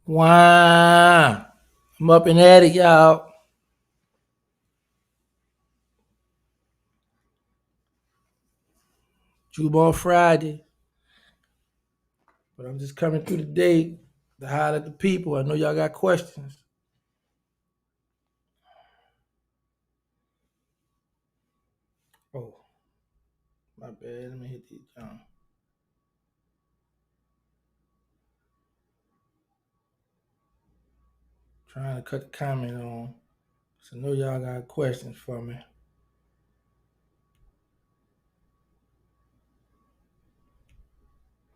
Wow. I'm up and at it, y'all. Jubal Friday. But I'm just coming through the day to holler at the people. I know y'all got questions. Oh, my bad. Let me hit these down. Trying to cut the comment on. So I know y'all got questions for me.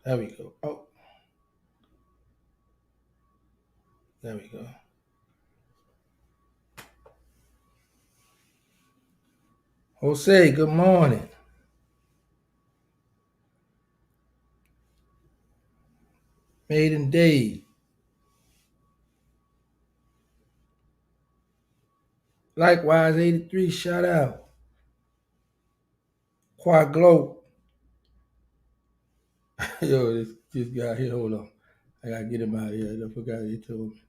There we go. Oh, there we go. Jose, good morning. Maiden Dave. Likewise, 83, shout out. Quad Glow. Yo, this guy here, hold on. I gotta get him out of here. I forgot he told me.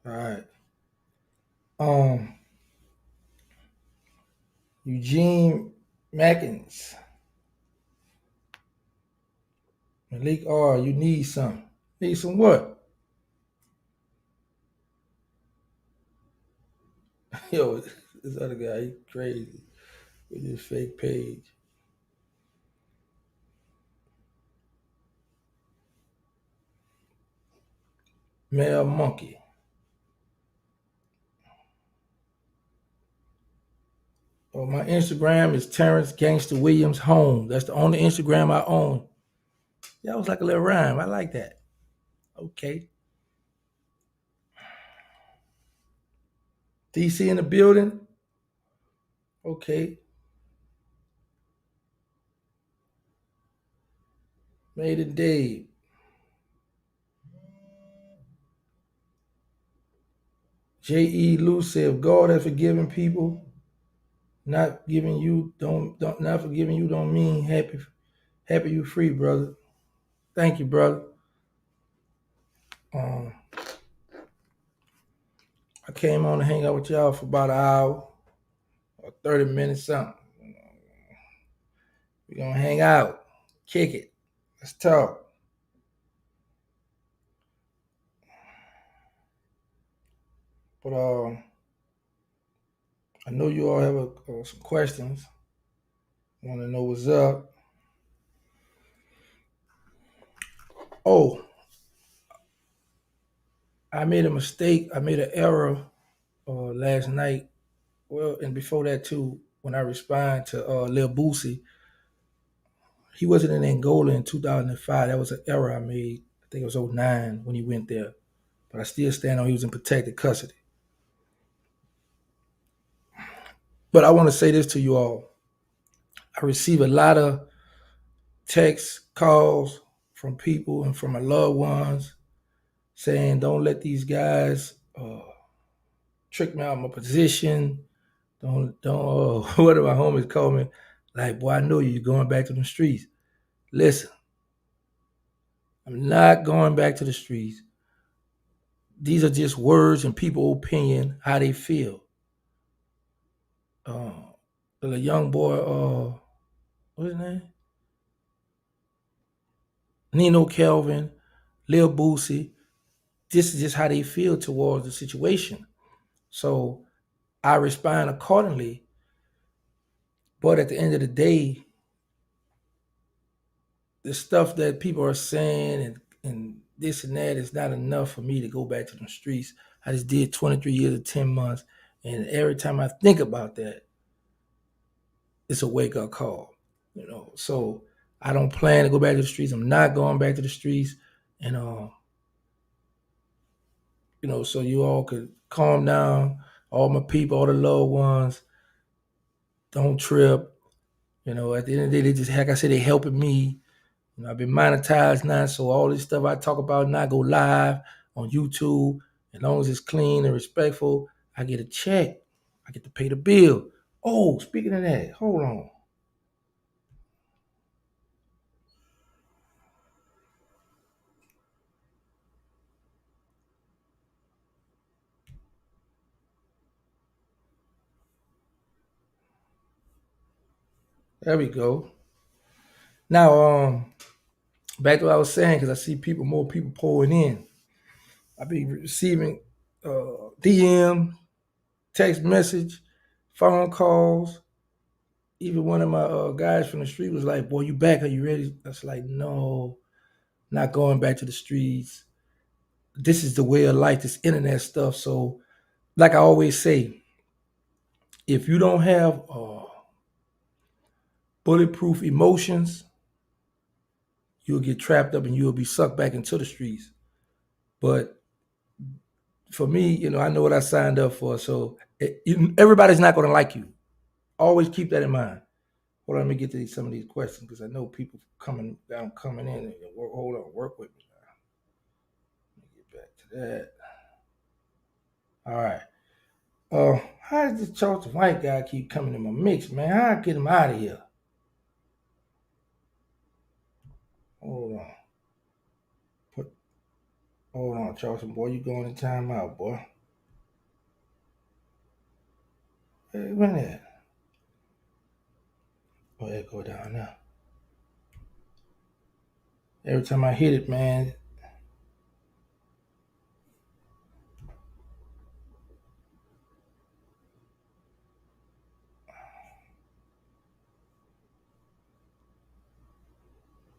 All right. Um, Eugene Mackins. Malik R, you need some. Need some what? Yo, this other guy, he crazy with his fake page. Male Monkey. Oh, my Instagram is Terrance Gangsta Williams Home. That's the only Instagram I own. That was like a little rhyme. I like that. Okay. DC in the building. Okay. Made it Dave. J.E. Lou said, if God has forgiven people, not forgiving you don't mean happy you free, brother. Thank you, brother. Um, I came on to hang out with y'all for about an hour or 30 minutes something. We're gonna hang out, kick it. Let's talk. But I know you all have some questions. Want to know what's up? Oh, I made a mistake. I made an error last night. Well, and before that too, when I responded to Lil Boosie, he wasn't in Angola in 2005. That was an error I made. I think it was '09 when he went there. But I still stand on he was in protected custody. But I want to say this to you all. I receive a lot of texts, calls from people and from my loved ones saying, don't let these guys trick me out of my position. Don't, what do my homies call me? Like, boy, I know you're going back to the streets. Listen, I'm not going back to the streets. These are just words and people opinion, how they feel. Uh, the young boy, what's his name? Nino Kelvin, Lil Boosie. This is just how they feel towards the situation. So I respond accordingly. But at the end of the day, the stuff that people are saying and this and that is not enough for me to go back to the streets. I just did 23 years and 10 months. And every time I think about that, it's a wake up call. So I don't plan to go back to the streets. I'm not going back to the streets. And so you all could calm down, all my people, all the loved ones, don't trip. At the end of the day, they just, like I said, they helping me. I've been monetized now, so all this stuff I talk about now go live on YouTube, As long as it's clean and respectful, I get a check. I get to pay the bill. Oh, speaking of that, hold on. There we go. Now, back to what I was saying, because I see more people pouring in. I be receiving DM, text message, phone calls. Even one of my guys from the street was like, "Boy, you back? Are you ready?" I was like, "No, not going back to the streets. This is the way of life. This internet stuff." So, like I always say, if you don't have bulletproof emotions, you'll get trapped up and you'll be sucked back into the streets. But for me, I know what I signed up for. So everybody's not going to like you. Always keep that in mind. Hold on, let me get to some of these questions because I know people coming in. And hold on, work with me. Let me get back to that. All right. How does this Charleston White guy keep coming in my mix, man? How I get him out of here? Hold on. Put Hold on, Charleston boy. You going in timeout, boy. Hey, when that? Oh, it go down now. Every time I hit it, man.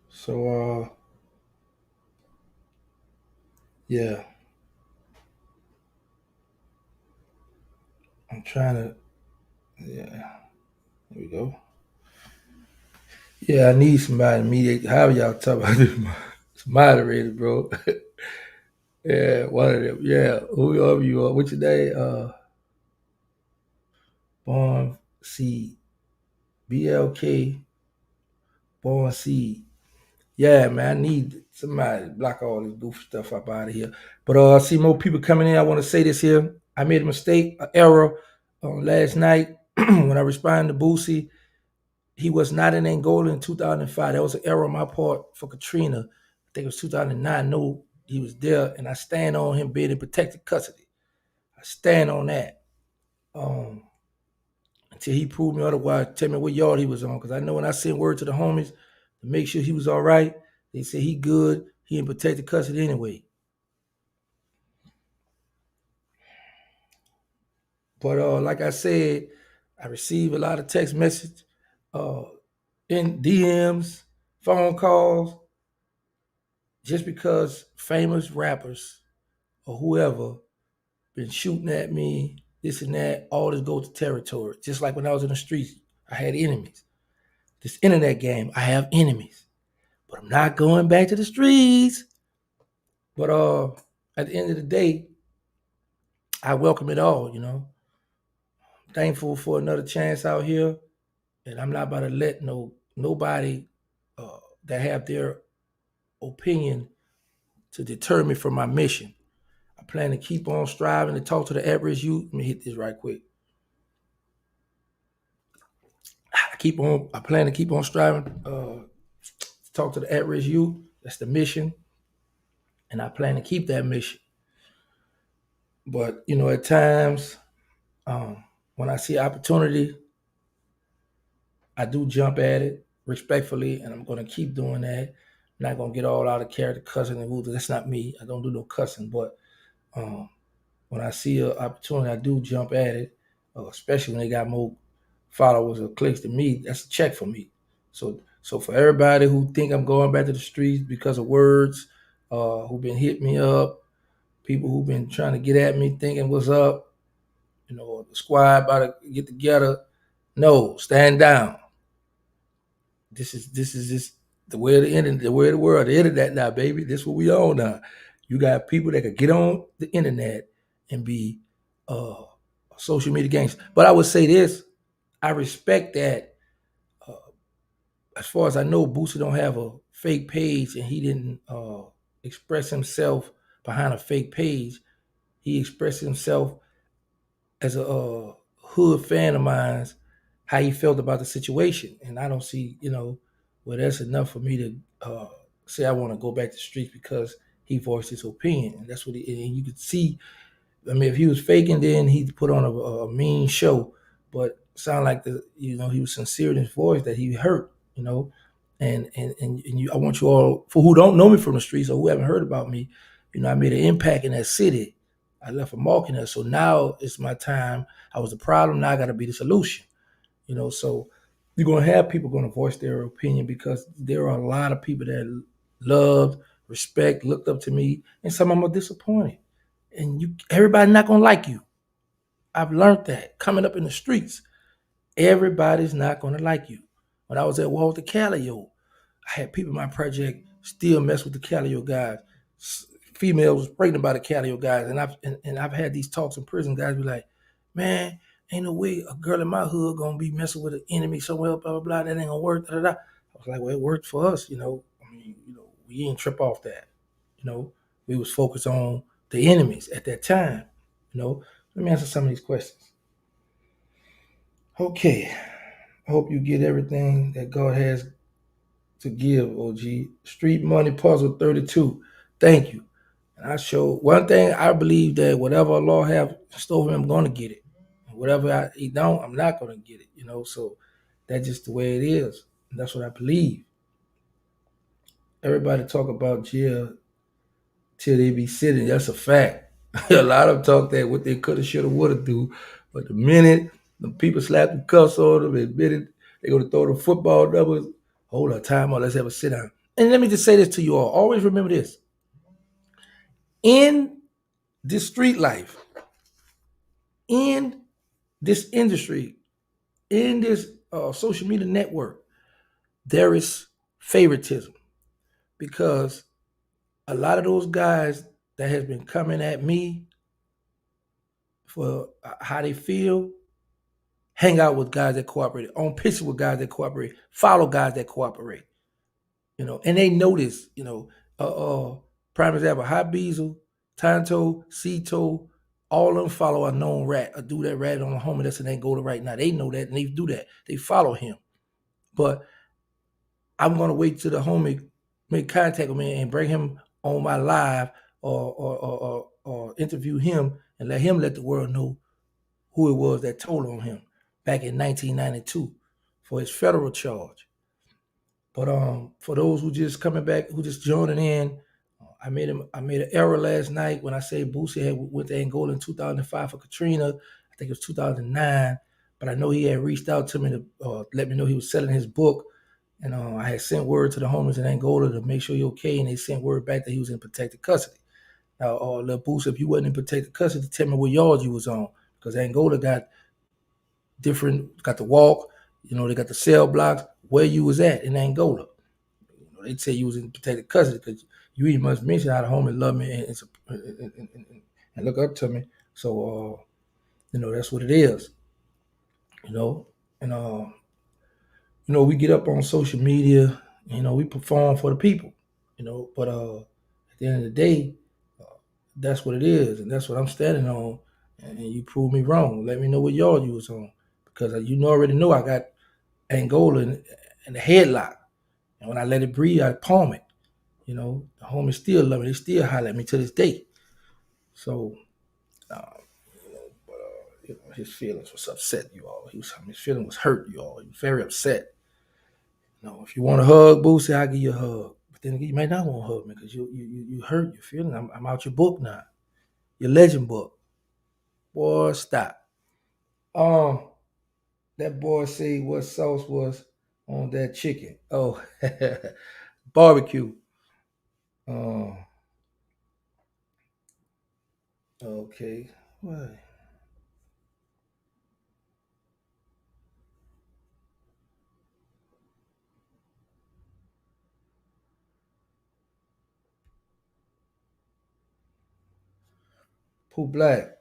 So yeah. I'm trying to yeah. There we go. Yeah, I need somebody to mediate. How y'all talk about this? It's moderator, bro. Yeah, one of them. Yeah, whoever you are. What's your name? Born Seed. BLK Born Seed. Yeah, man, I need somebody to block all this goofy stuff up out of here. But I see more people coming in. I want to say this here. I made a mistake, an error last night when I responded to Boosie. He was not in Angola in 2005. That was an error on my part for Katrina. I think it was 2009. No, he was there, and I stand on him being in protected custody. I stand on that. Um, until he proved me otherwise, tell me what yard he was on. Because I know when I sent word to the homies to make sure he was all right, they said he good. He in protected custody anyway. But like I said, I received a lot of text message, uh, in DMs, phone calls, just because famous rappers or whoever been shooting at me, this and that, all this goes to territory. Just like when I was in the streets, I had enemies. This internet game, I have enemies. But I'm not going back to the streets. But at the end of the day, I welcome it all. Thankful for another chance out here. And I'm not about to let nobody that have their opinion to deter me from my mission. I plan to keep on striving to talk to the average youth. Let me hit this right quick. I plan to keep on striving to talk to the average youth. That's the mission, and I plan to keep that mission. But at times, when I see opportunity, I do jump at it respectfully, and I'm going to keep doing that. I'm not going to get all out of character, cussing and woo. That's not me. I don't do no cussing. But um, when I see an opportunity, I do jump at it, especially when they got more followers or clicks than me. That's a check for me. So for everybody who think I'm going back to the streets because of words, who've been hitting me up, people who've been trying to get at me thinking what's up, the squad about to get together. No, stand down. This is just the way of the internet, the way of the world, the internet now, baby. This is what we own now. You got people that could get on the internet and be uh social media gangsters. But I would say this: I respect that. Uh, as far as I know, Boosie don't have a fake page, and he didn't express himself behind a fake page. he expressed himself as a hood fan of mine's, how he felt about the situation. And I don't see, well, that's enough for me to say I want to go back to the streets because he voiced his opinion. And that's what and you could see. I mean, if he was faking, then he'd put on a mean show. But sound like he was sincere in his voice that he hurt, and I want you all, for who don't know me from the streets or who haven't heard about me, I made an impact in that city. I left a mark in there. So now it's my time. I was the problem. Now I got to be the solution. So you're gonna have people gonna voice their opinion because there are a lot of people that loved, respect, looked up to me, and some of them are disappointed. And everybody not gonna like you. I've learned that coming up in the streets. Everybody's not gonna like you. When I was at Walter Callio, I had people in my project still mess with the Callio guys. Females was pregnant by the Callio guys, and I've had these talks in prison. Guys be like, "Man, ain't no way a girl in my hood gonna be messing with an enemy somewhere, blah blah blah. That ain't gonna work." Da, da, da. I was like, "Well, it worked for us. I mean, we ain't trip off that. You know, we was focused on the enemies at that time. You know, let me answer some of these questions. Okay, I hope you get everything that God has to give, OG. Street Money Puzzle 32. Thank you. And I show one thing, I believe that whatever Allah have in store for me, I'm gonna get it. And whatever he don't, I'm not gonna get it. So that's just the way it is. And that's what I believe. Everybody talk about jail till they be sitting. That's a fact. A lot of them talk that what they coulda, shoulda, woulda do. But the minute the people slap the cuffs on them, the minute they gonna throw the football numbers, hold on, time out, let's have a sit down. And let me just say this to you all. Always remember this. In this street life, in this industry, in this social media network, there is favoritism because a lot of those guys that has been coming at me for how they feel, hang out with guys that cooperate, on pictures with guys that cooperate, follow guys that cooperate, and they notice, prime example, Hot Beezel, Tonto, Cito, all of them follow a known rat, a dude that ratted on a homie that's in Angola right now. They know that and they do that. They follow him. But I'm gonna wait till the homie make contact with me and bring him on my live or interview him and let the world know who it was that told on him back in 1992 for his federal charge. But for those who just coming back, who just joining in, I made an error last night when I say Boosie had went to Angola in 2005 for Katrina. I think it was 2009, but I know he had reached out to me to let me know he was selling his book, and I had sent word to the homies in Angola to make sure he okay, and they sent word back that he was in protected custody. Now, little Boosie, if you wasn't in protected custody, tell me what yard you was on, because Angola got the walk, they got the cell blocks, where you was at in Angola. They'd say you was in protected custody because you even must mention how the homie love me and look up to me. So, that's what it is, you know. And, we get up on social media, we perform for the people, but at the end of the day, that's what it is. And that's what I'm standing on. And you prove me wrong. Let me know what yard you was on because already know I got Angola in the headlock. And when I let it breathe, I palm it. The homies still love me. They still holler at me to this day. So, uh, his feelings was upset, you all. His feeling was hurt, you all. He was very upset. If you want a hug, Boosie, I'll give you a hug. But then again, you might not want to hug me because you hurt. You feeling? I'm out your book now. Your legend book. Boy, stop. Um, that boy say what sauce was on that chicken. Oh, barbecue. Oh, okay. What? Pooh Black.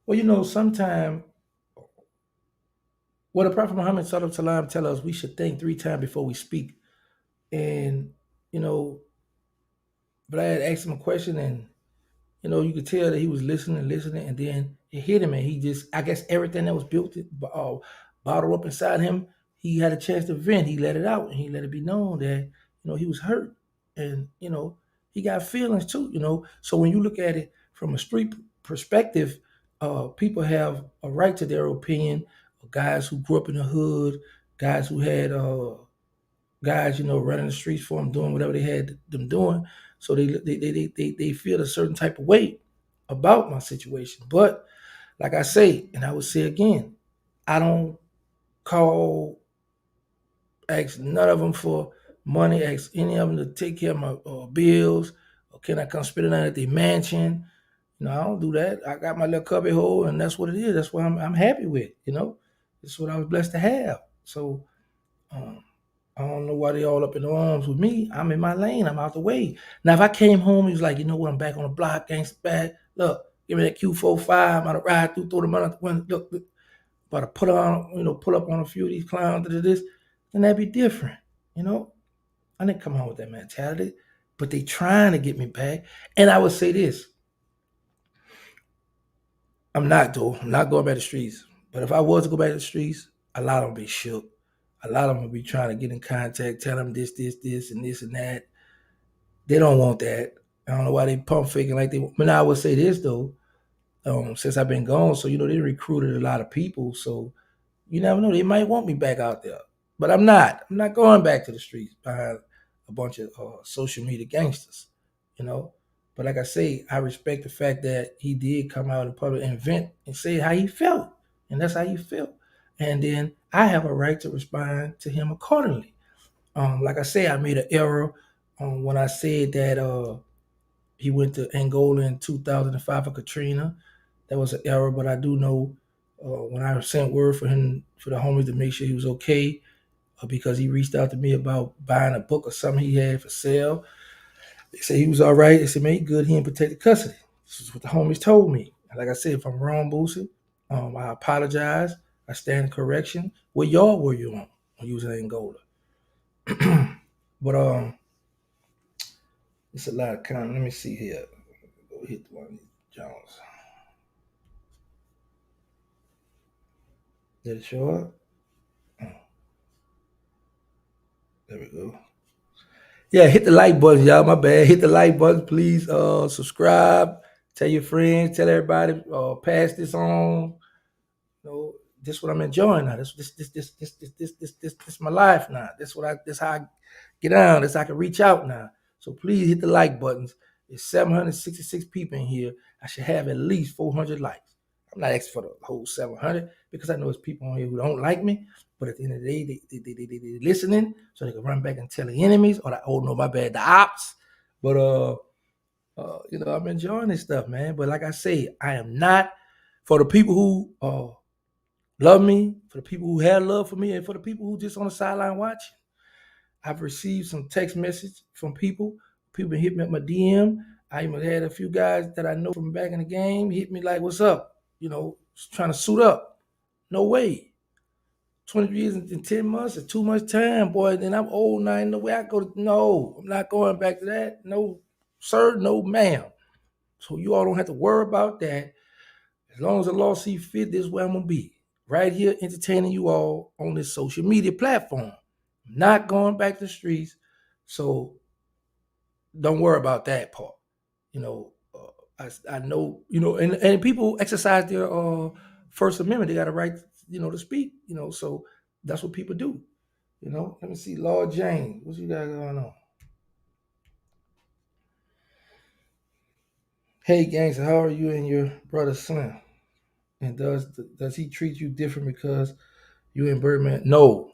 Well, sometimes what the Prophet Muhammad Sallallahu Alaihi Wasallam tell us, we should think 3 times before we speak. And you know, but I had asked him a question, and you could tell that he was listening, and then it hit him, and he just, I guess, everything that was built, bottled up inside him, he had a chance to vent. He let it out, and he let it be known that he was hurt, and he got feelings too. So when you look at it from a street perspective, people have a right to their opinion. Guys who grew up in the hood, guys who had guys, running the streets for them, doing whatever they had them doing. So they feel a certain type of way about my situation. But like I say, and I would say again, I don't call, ask none of them for money, ask any of them to take care of my bills, or can I come spend the night at their mansion? No, I don't do that. I got my little cubby hole, and that's what it is. That's what I'm happy with. It's what I was blessed to have. So um, I don't know why they all up in arms with me. I'm in my lane. I'm out the way. Now, if I came home, he was like, you know what? I'm back on the block, gangsta back. Look, give me that Q45. I'm about to ride through, throw the money out the window. Look, about to put on, pull up on a few of these clowns to this. Then that'd be different. You know, I didn't come home with that mentality, but they trying to get me back. And I would say this: I'm not though. I'm not going back to the streets. But if I was to go back to the streets, a lot of them be shook. A lot of them will be trying to get in contact, tell them this, and this and that. They don't want that. I don't know why they pump faking like they. But now I would say this though, since I've been gone, so they recruited a lot of people. So you never know, they might want me back out there. But I'm not. I'm not going back to the streets behind a bunch of social media gangsters. You know. But like I say, I respect the fact that he did come out in public and vent and say how he felt, and that's how he felt. And then I have a right to respond to him accordingly. Like I say, I made an error when I said that he went to Angola in 2005 for Katrina. That was an error, but I do know when I sent word for him, for the homies to make sure he was okay, because he reached out to me about buying a book or something he had for sale. They said he was all right. They said, man, he good. He in protected custody. This is what the homies told me. And like I said, if I'm wrong, Boosie, I apologize. I stand correction. What y'all were you on when you was in Angola? But it's a lot of kind. Let me see here. Go hit one of these Jones. Did it show up? Oh, there we go. Yeah, hit the like button, y'all. My bad. Hit the like button, please. Subscribe. Tell your friends. Tell everybody. Pass this on. This what I'm enjoying now. This my life now. This how I get down. This how I can reach out now. So please hit the like buttons. There's 766 people in here. I should have at least 400 likes. I'm not asking for the whole 700 because I know there's people on here who don't like me. But at the end of the day, they listening so they can run back and tell the enemies or the, oh no, my bad, the ops. But I'm enjoying this stuff, man. But like I say, I am not for the people who love me, for the people who had love for me, and for the people who just on the sideline watching. I've received some text message from people. People been hitting me up my DM. I even had a few guys that I know from back in the game hit me like, "What's up?" Trying to suit up. No way. 20 years in 10 months is too much time, boy. Then I'm old now. Ain't no way I go to. No, I'm not going back to that. No, sir. No, ma'am. So you all don't have to worry about that. As long as the law see fit, this is where I'm gonna be. Right here entertaining you all on this social media platform. I'm not going back to the streets. So don't worry about that part. I know, and people exercise their First Amendment. They got a right, to speak, so that's what people do. Let me see. Lord James, what you got going on? Hey, gangster, how are you and your brother Slim? And does he treat you different because you and Birdman? No,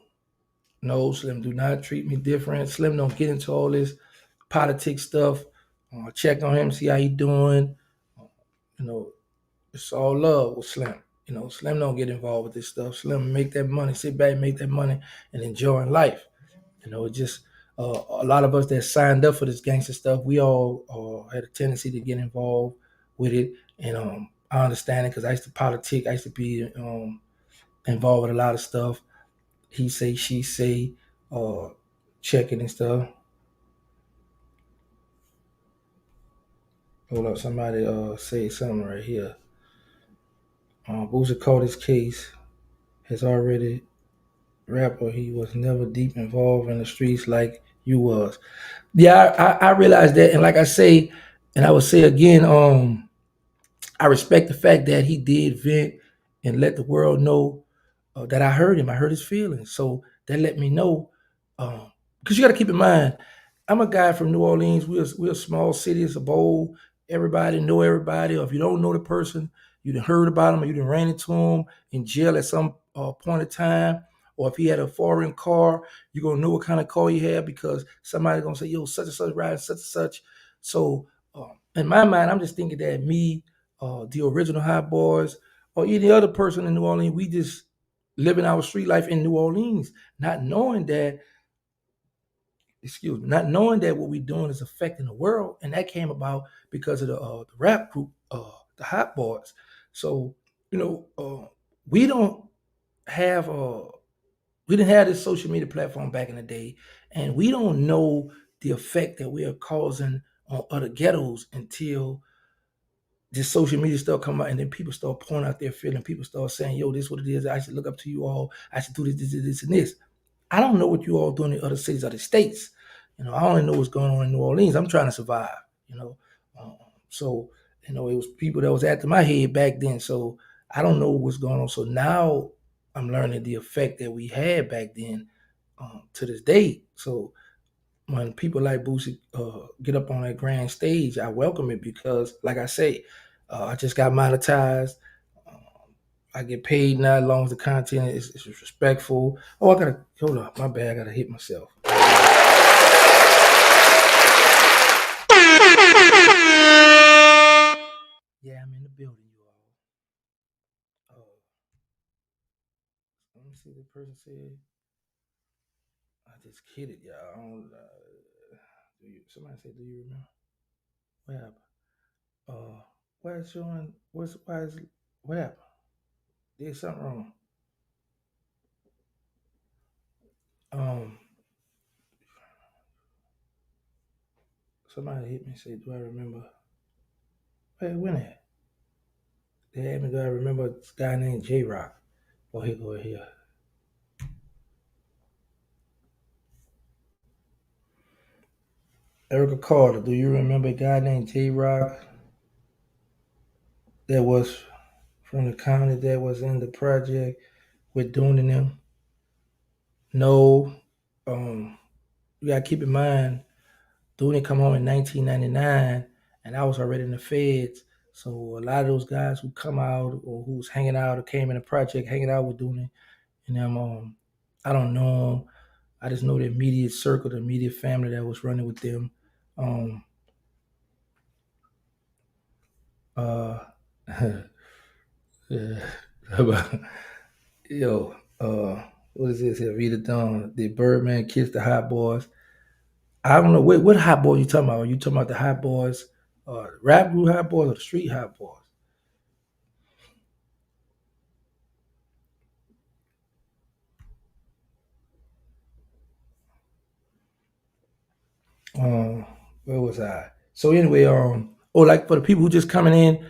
Slim, do not treat me different. Slim don't get into all this politics stuff. Check on him, see how he doing. You know, it's all love with Slim. Slim don't get involved with this stuff. Slim make that money, sit back, make that money, and enjoying life. It just a lot of us that signed up for this gangster stuff, we all had a tendency to get involved with it, and I understand it because I used to politic. I used to be involved with a lot of stuff. He say, she say, uh, checking and stuff. Hold up, somebody say something right here. Boosie caught his case. Has already rapper. He was never deep involved in the streets like you was. Yeah, I realized that, and like I say, and I would say again, I respect the fact that he did vent and let the world know that I heard him. I heard his feelings. So that let me know. Because you got to keep in mind, I'm a guy from New Orleans. We're a small city. It's a bowl. Everybody know everybody. Or if you don't know the person, you done heard about him or you done ran into him in jail at some point of time. Or if he had a foreign car, you're going to know what kind of car he had because somebody's going to say, yo, such and such riding such and such. So in my mind, I'm just thinking that me, the original Hot Boys, or any other person in New Orleans, we just living our street life in New Orleans, not knowing that, excuse me, not knowing that what we're doing is affecting the world. And that came about because of the rap group, the Hot Boys. So, we don't have we didn't have this social media platform back in the day, and we don't know the effect that we are causing on other ghettos until this social media stuff come out, and then people start pouring out their feeling. People start saying, "Yo, this is what it is. I should look up to you all. I should do this, and this." I don't know what you all doing in other cities, other states. I only know what's going on in New Orleans. I'm trying to survive. You know, um, so it was people that was after my head back then. So I don't know what's going on. So now I'm learning the effect that we had back then to this day. So when people like Boosie get up on that grand stage, I welcome it because, like I say, I just got monetized. Um, I get paid now as long as the content is respectful. Oh, I gotta hold up, my bad. I gotta hit myself. Yeah, I'm in the building, you all. Let me see. The person said, "I just kidded, y'all." I don't, somebody said, "Do you remember what happened?" Uh, why is showing? Why is what happened? Did something wrong? Um, Somebody hit me and said, "Do I remember?" Hey, when that? They had me. Do I remember this guy named J Rock? Oh, here go here. Erica Carter. Do you remember a guy named J Rock that was from the county that was in the project with Dune and them? No. Um, you gotta keep in mind, Dooney come home in 1999, and I was already in the feds. So a lot of those guys who come out or who's hanging out or came in the project hanging out with Dooney and them, I don't know them. I just know the immediate circle, the immediate family that was running with them. Um, uh, yeah. Yo, what is this here? Rita Dawn, the Birdman kissed the Hot Boys. I don't know what Hot Boys you talking about. Are you talking about the Hot Boys, rap group Hot Boys, or the street Hot Boys? Um, where was I? So anyway, like for the people who just coming in,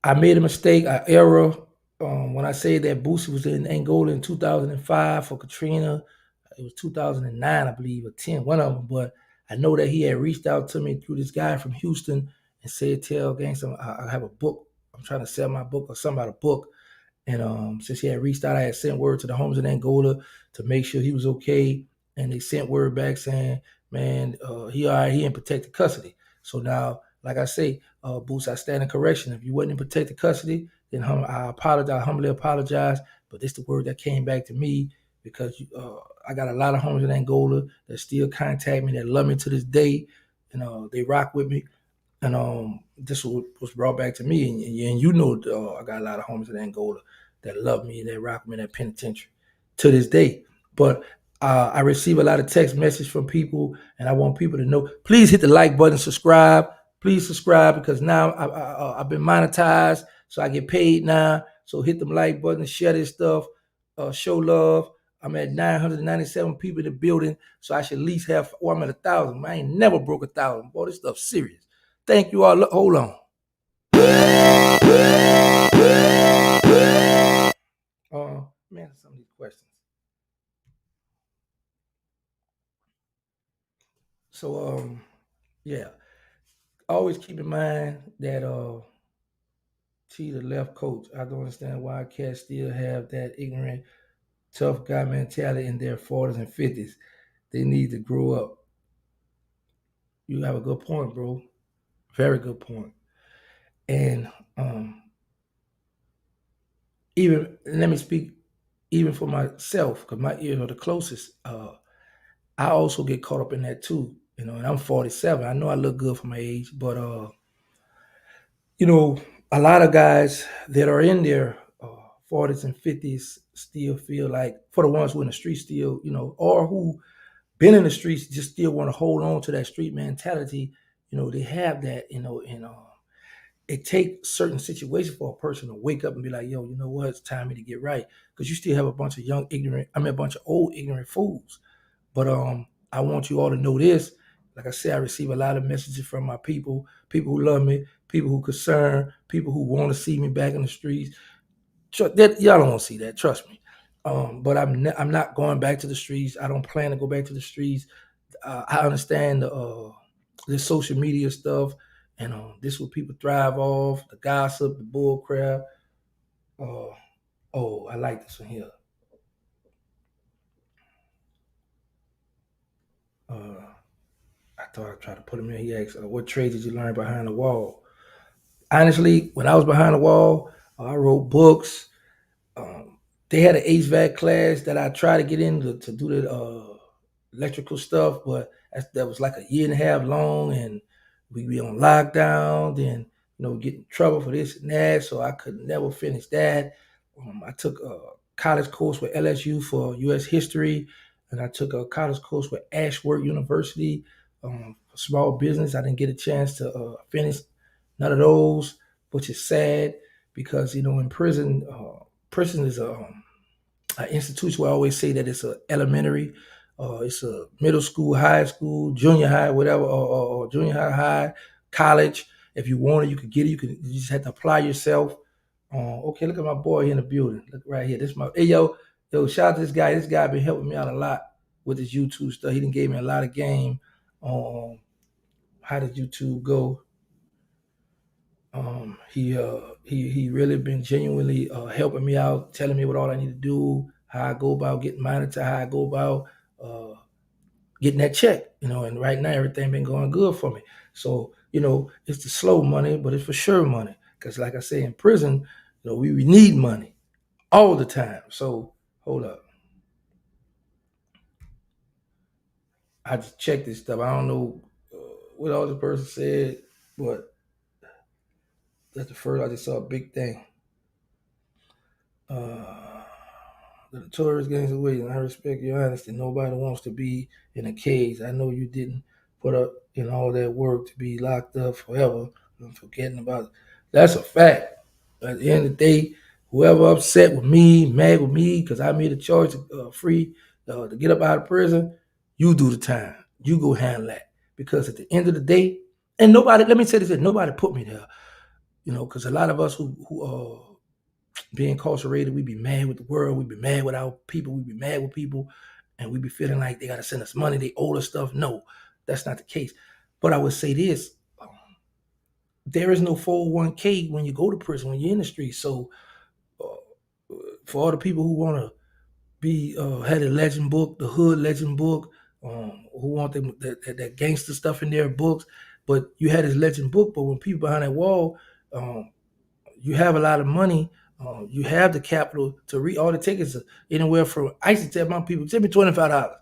I made a mistake, I error. When I say that Boosie was in Angola in 2005 for Katrina, it was 2009, I believe, or 10, one of them. But I know that he had reached out to me through this guy from Houston and said, "Tell Gangsta, I have a book. I'm trying to sell my book or something about a book." And since he had reached out, I had sent word to the homies in Angola to make sure he was okay. And they sent word back saying, "Man, he all right, he in protected custody." So now, like I say, Boots, I stand in correction. If you wasn't in protected custody, then I apologize, humbly apologize. But this the word that came back to me because I got a lot of homies in Angola that still contact me, that love me to this day, and they rock with me. And this was brought back to me, and you know, I got a lot of homies in Angola that love me, that rock me in that penitentiary to this day. But I receive a lot of text message from people, and I want people to know. Please hit the like button, subscribe. Please subscribe because now I've been monetized, so I get paid now. So hit the like button, share this stuff, show love. I'm at 997 people in the building, so I should at least have. Oh, I'm at 1,000. I ain't never broke 1,000. Boy, this stuff serious. Thank you all. Hold on. Man, some of these questions. So, yeah, always keep in mind that T the left coach. I don't understand why cats still have that ignorant, tough guy mentality in their 40s and 50s. They need to grow up. You have a good point, bro. Very good point. And even let me speak even for myself, because my ears are the closest. I also get caught up in that too. And I'm 47. I know I look good for my age, but you know, a lot of guys that are in their 40s and 50s still feel like, for the ones who in the streets still, or who been in the streets, just still want to hold on to that street mentality. They have that, and it takes certain situations for a person to wake up and be like, yo, you know what, it's time me to get right. Because you still have a bunch of a bunch of old ignorant fools. But I want you all to know this. Like I said, I receive a lot of messages from my people who love me, people who concern, people who want to see me back in the streets. Y'all don't want to see that, trust me. But I'm not going back to the streets. I don't plan to go back to the streets. I understand the social media stuff, and this is what people thrive off: the gossip, the bull crap. Uh, oh, I like this one here. Uh, I thought I'd try to put him in. He asked, "What trade did you learn behind the wall?" Honestly, when I was behind the wall, I wrote books. Um, they had an HVAC class that I tried to get in to do the electrical stuff, but that was like a year and a half long, and we be on lockdown. Then get in trouble for this and that, so I could never finish that. I took a college course with LSU for U.S. history, and I took a college course with Ashworth University for small business. I didn't get a chance to finish none of those, which is sad because in prison, prison is an institution where I always say that it's a elementary, it's a middle school, high school, junior high, whatever, or junior high, college. If you want it, you could get it. You just have to apply yourself. Okay, look at my boy here in the building. Look right here. This is my hey yo. Shout out to this guy. This guy been helping me out a lot with his YouTube stuff. He done gave me a lot of game on how did YouTube go. He really been genuinely helping me out, telling me what all I need to do, how I go about getting monetized, how I go about uh, getting that check. And right now everything been going good for me. So it's the slow money, but it's for sure money. Because like I say, in prison, we need money all the time. So hold up, I just checked this stuff. I don't know what all the person said, but that's the first I just saw a big thing. Uh, the tourist gangs away, and I respect your honesty. Nobody wants to be in a cage. I know you didn't put up in all that work to be locked up forever and forgetting about it. That's a fact. At the end of the day, whoever upset with me, mad with me, because I made a choice free to get up out of prison, you do the time. You go handle that. Because at the end of the day, and nobody, let me say this, nobody put me there, because a lot of us who be incarcerated, we be mad with the world, we be mad with our people, we be mad with people, and we be feeling like they gotta send us money, they owe us stuff. No, that's not the case. But I would say this: there is no 401k when you go to prison when you're in the street. So for all the people who want to be had a legend book, the hood legend book, who want that gangster stuff in their books, but you had this legend book, but when people behind that wall, um, you have a lot of money, you have the capital to read all the tickets anywhere from. I used to tell my people, send me $25.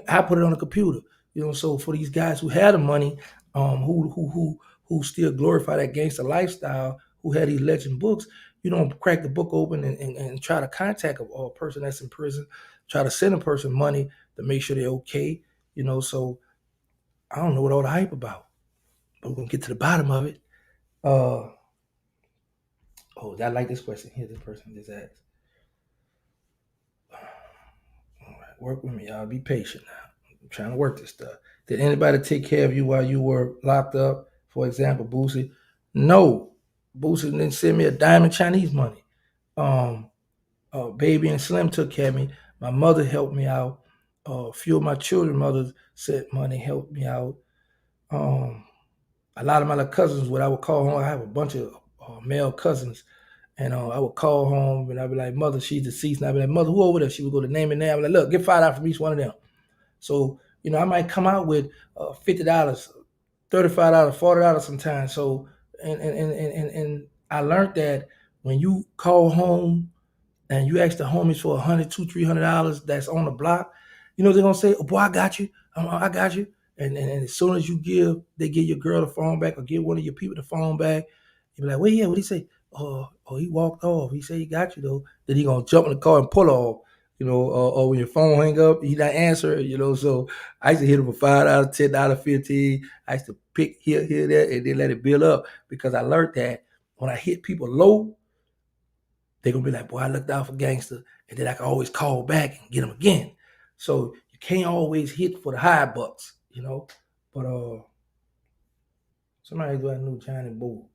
I put it on the computer. So for these guys who had the money, who still glorify that gangster lifestyle, who had these legend books, you don't crack the book open and try to contact a person that's in prison, try to send a person money to make sure they're okay. So I don't know what all the hype about, but we're gonna get to the bottom of it. Uh, Oh, I like this question. Here, this person just asked. All right, work with me, y'all. Be patient now. I'm trying to work this stuff. Did anybody take care of you while you were locked up? For example, Boosie. No, Boosie didn't send me a dime in Chinese money. Um, Baby and Slim took care of me. My mother helped me out. A few of my children mothers sent money, helped me out. Um, a lot of my little cousins, what I would call home, I have a bunch of male cousins, and I would call home and I'd be like, Mother, she's deceased. And I'd be like, Mother, who over there? She would go to name and name. I'd be like, look, get $5 from each one of them. So, I might come out with $50, $35, $40 sometimes. So, and I learned that when you call home and you ask the homies for 100, $200, $300 that's on the block, they're gonna say, oh, boy, I got you. I got you. And as soon as they give your girl the phone back or give one of your people the phone back, you be like, well, yeah, what he say? Oh, he walked off. He said he got you though. Then he gonna jump in the car and pull off. Or when your phone hang up, he not answer. So I used to hit him for $5, $10, 15. I used to pick here, there, and then let it build up because I learned that when I hit people low, they're gonna be like, boy, I looked out for Gangsta, and then I can always call back and get them again. So you can't always hit for the high bucks. But somebody do I knew Johnny Bull.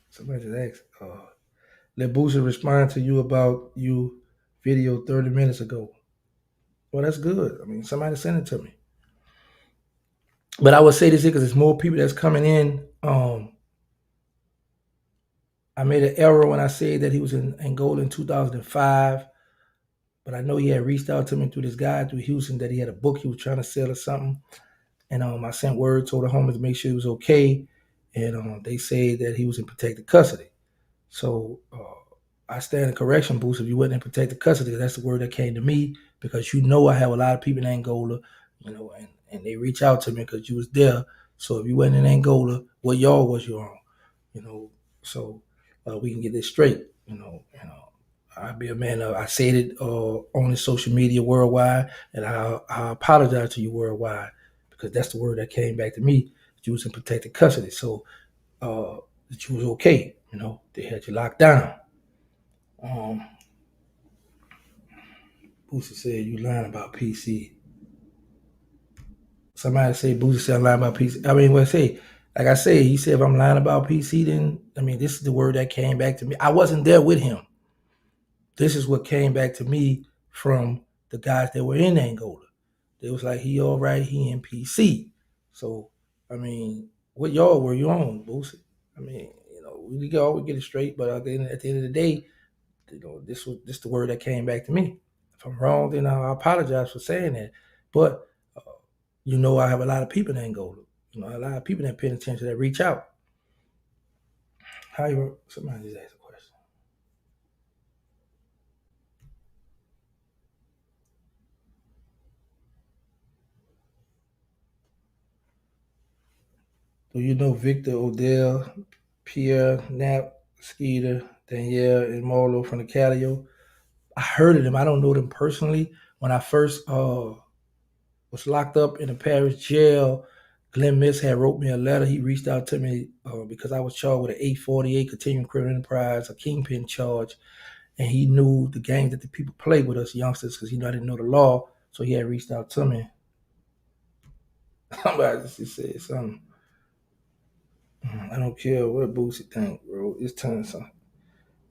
Somebody just asked, let Boosie respond to you about you video 30 minutes ago. Well, that's good. I mean, somebody sent it to me. But I would say this here because there's more people that's coming in. I made an error when I said that he was in Angola in 2005. But I know he had reached out to me through this guy through Houston that he had a book he was trying to sell or something. And I sent word, told the homies to make sure he was okay. And they said that he was in protected custody. So I stand in correction, Boost, if you wasn't in protected custody. That's the word that came to me because I have a lot of people in Angola, and they reach out to me because you was there. So if you wasn't in Angola, what y'all was you on? So we can get this straight. I be a man. I said it on the social media worldwide, and I apologize to you worldwide because that's the word that came back to me. That you was in protected custody, so that you was okay. They had you locked down. Boosie said you lying about PC. Somebody say Boosie said I'm lying about PC. I mean, what I say? Like I say, he said if I'm lying about PC, then this is the word that came back to me. I wasn't there with him. This is what came back to me from the guys that were in Angola. They was like, he all right, he in PC. So, what y'all were you on, Boosie? We can always get it straight, but at the end of the day, this the word that came back to me. If I'm wrong, then I apologize for saying that. But I have a lot of people in Angola. A lot of people that pay attention that reach out. Somebody just asked a question. Do you know Victor Odell, Pierre, Knapp, Skeeter, Danielle, and Marlo from the Calio? I heard of them. I don't know them personally. When I first was locked up in the Paris jail, Glenn Miss had wrote me a letter. He reached out to me because I was charged with an 848 continuing criminal enterprise, a kingpin charge, and he knew the game that the people played with us youngsters because I didn't know the law. So he had reached out to me. Somebody just said something. I don't care what Boosie think, bro. It's time something.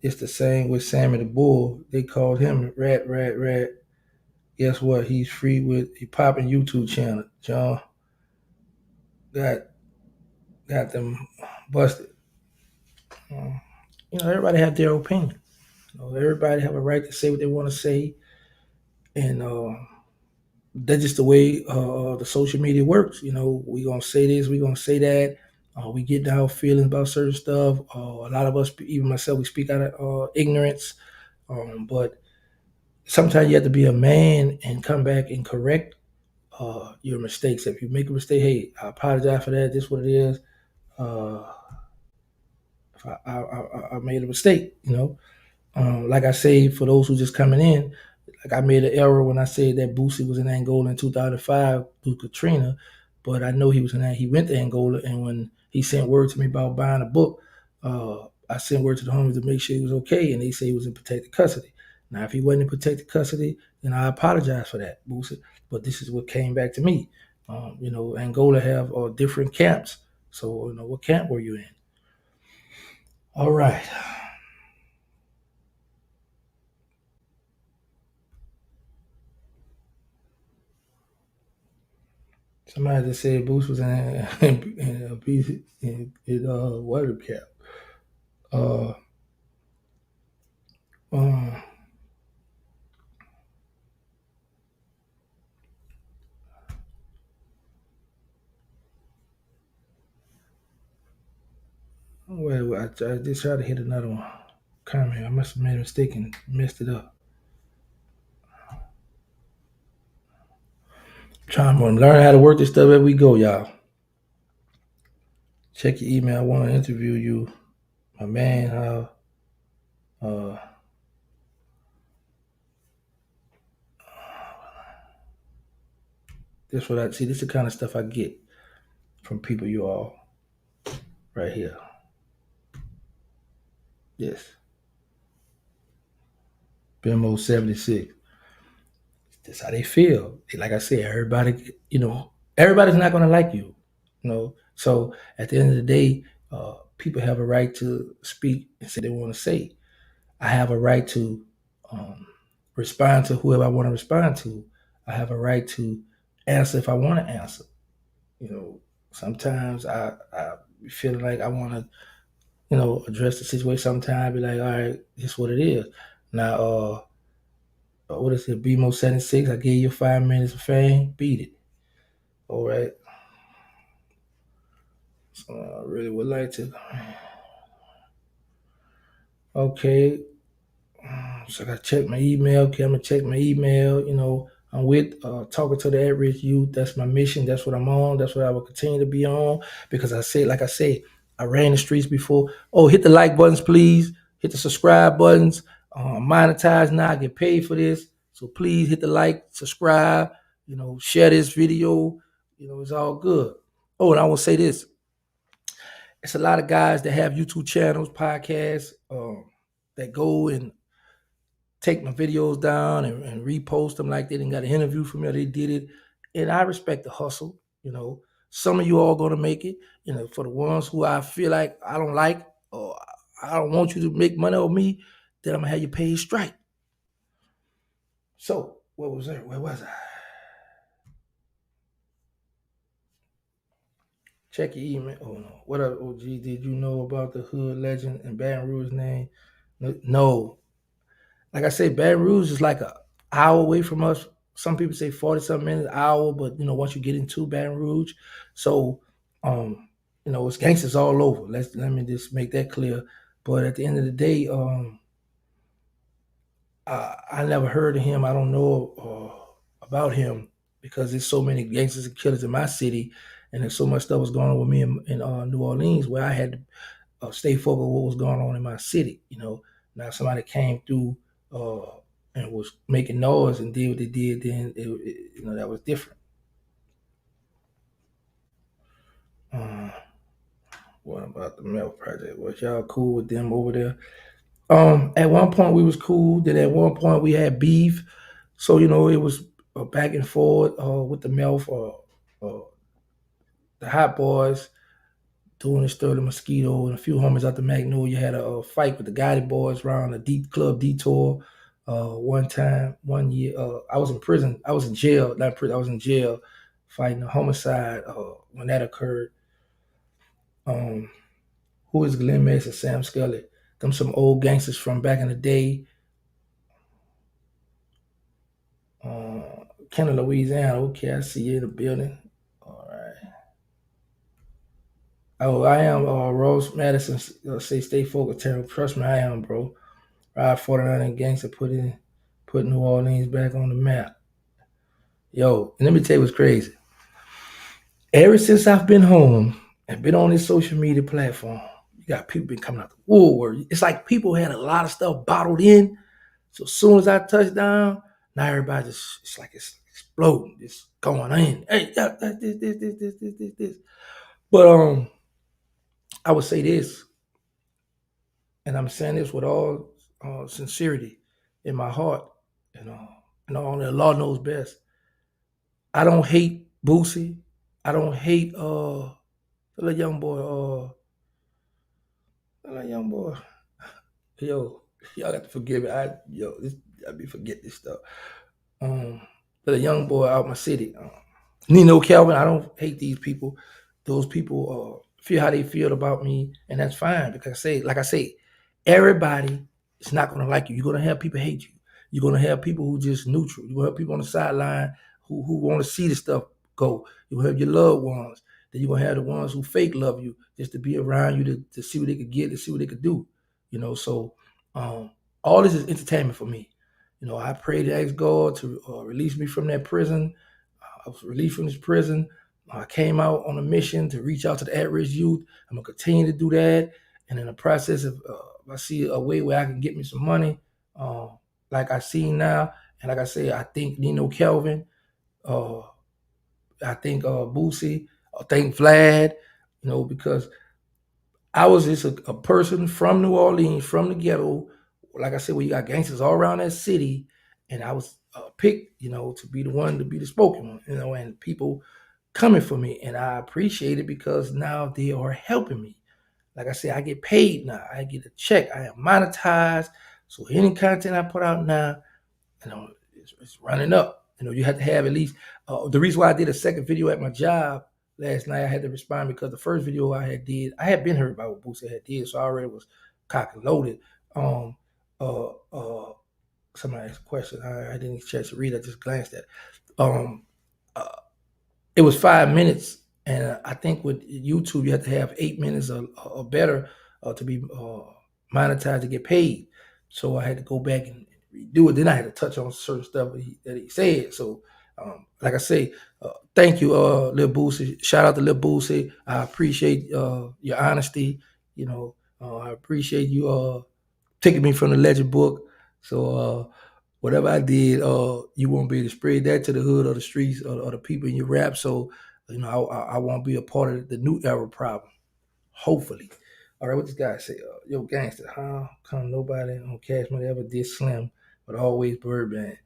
It's the same with Sammy the Bull. They called him Rat, Rat, Rat. Guess what? He's free with he popping YouTube channel. John got them busted. Everybody have their opinion. Everybody have a right to say what they want to say, and that's just the way the social media works. We gonna say this, we gonna say that. We get down feelings about certain stuff. A lot of us, even myself, we speak out of ignorance. But sometimes you have to be a man and come back and correct your mistakes. If you make a mistake, hey, I apologize for that. This is what it is. If I made a mistake. Like I say, for those who just coming in, like I made an error when I said that Boosie was in Angola in 2005 through Katrina, but I know he was he went to Angola, and when he sent word to me about buying a book, I sent word to the homies to make sure he was okay, and they say he was in protected custody. Now, if he wasn't in protected custody, then I apologize for that, Boosie. But this is what came back to me. Angola have different camps. So, what camp were you in? All right. Somebody just said Boost was in water cap. Uh, um, I just tried to hit another one. Comment. I must have made a mistake and messed it up. Trying to learn how to work this stuff as we go, y'all. Check your email. I want to interview you, my man. How? Uh, this what I see. This is the kind of stuff I get from people you all right here. Yes, Bimo 76. That's how they feel. Like I said, everybody's not going to like you. So at the end of the day, people have a right to speak and say they want to say. I have a right to um, respond to whoever I want to respond to. I have a right to answer if I want to answer. Sometimes I feel like I want to, address the situation. Sometimes I be like, all right, this is what it is. Now, what is it? BMO 76. I gave you 5 minutes of fame. Beat it. All right. So I really would like to. Okay, so I got to check my email. Okay, I'm gonna check my email. I'm with talking to the at-risk youth. That's my mission. That's what I'm on. That's what I will continue to be on because like I say, I ran the streets before. Oh, hit the like buttons, please. Hit the subscribe buttons. Monetize now. I get paid for this, so please hit the like, subscribe. Share this video. It's all good. Oh, and I will say this: it's a lot of guys that have YouTube channels, podcasts, that go and take my videos down and repost them like they didn't got an interview from me or they did it. And I respect the hustle. Some of you all gonna make it. For the ones who I feel like I don't like or I don't want you to make money on me, then I'm gonna have you paid straight. So what was that? Where was I? Check your email. Oh no. What up, OG? Did you know about the hood legend and Baton Rouge name? No. Like I say, Baton Rouge is like an hour away from us. Some people say 40 something minutes, hour, but once you get into Baton Rouge, so it's gangsters all over. Let me just make that clear. But at the end of the day, I never heard of him. I don't know about him because there's so many gangsters and killers in my city, and there's so much stuff was going on with me in New Orleans where I had to stay focused on what was going on in my city. Now somebody came through and was making noise and did what they did, then that was different. Uh, what about the Mel Project? Was y'all cool with them over there? At one point we was cool. Then at one point we had beef. So it was back and forth with the Melf, the Hot Boys doing this Sterling Mosquito and a few homies out the Magnolia had a fight with the Gotti boys around a deep club detour. One time, 1 year, I was in prison. I was in jail, not prison. I was in jail fighting a homicide when that occurred. Um, who is Glenn Mason, Sam Scully? Them some old gangsters from back in the day. Kenner, Louisiana. Okay, I see you in the building. All right. Oh, I am Rose Madison. Say stay focused, Terrance. Trust me, I am, bro. Ride 49 and Gangsta put New Orleans back on the map. Yo, and let me tell you what's crazy. Ever since I've been home and been on this social media platform, you got people been coming out the woodwork. It's like people had a lot of stuff bottled in. So as soon as I touch down, now everybody just it's like it's exploding. It's going in. Hey, yeah, this. But I would say this. and I'm saying this with all sincerity in my heart, and only the Lord knows best. I don't hate Boosie. I don't hate the little young boy. The little young boy. Yo, y'all got to forgive me. I be forget this stuff. Um, but a young boy out my city. Nino Calvin, I don't hate these people. Those people feel how they feel about me, and that's fine because like I say, everybody is not gonna like you. You're gonna have people hate you. You're gonna have people who just neutral. You're gonna have people on the sideline who want to see the stuff go. You're gonna have your loved ones. Then you're gonna have the ones who fake love you just to be around you to see what they could get, to see what they could do. So um, all this is entertainment for me. I pray to ask God to release me from that prison. I was released from this prison. I came out on a mission to reach out to the at-risk youth. I'm gonna continue to do that, and in the process of, I see a way where I can get me some money, uh, like I see now, and like I say, I think Nino Kelvin, uh, I think Boosie, I think Vlad, because I was just a person from New Orleans, from the ghetto. Like I said, where you got gangsters all around that city, and I was picked, to be the one to be the spoken one, and people coming for me, and I appreciate it because now they are helping me. Like I said, I get paid now. I get a check. I am monetized. So any content I put out now, it's running up. You have to have at least. The reason why I did a second video at my job last night, I had to respond because the first video I had been heard about what Boosie had did, so I already was cock and loaded. Um, uh, uh, Somebody asked a question. I didn't get a chance to read. I just glanced at it. Um, uh, it was 5 minutes, and I think with YouTube you have to have 8 minutes or better to be monetized to get paid. So I had to go back and redo it. Then I had to touch on certain stuff that he said. So, like I say, thank you, Lil Boosie. Shout out to Lil Boosie. I appreciate your honesty. I appreciate you taking me from the legend book. So whatever I did, you won't be able to spread that to the hood or the streets or the people in your rap. So, I won't be a part of the new era problem. Hopefully. All right, what this guy say? Yo, Gangsta, how come nobody on Cash Money ever did Slim, but always Birdman?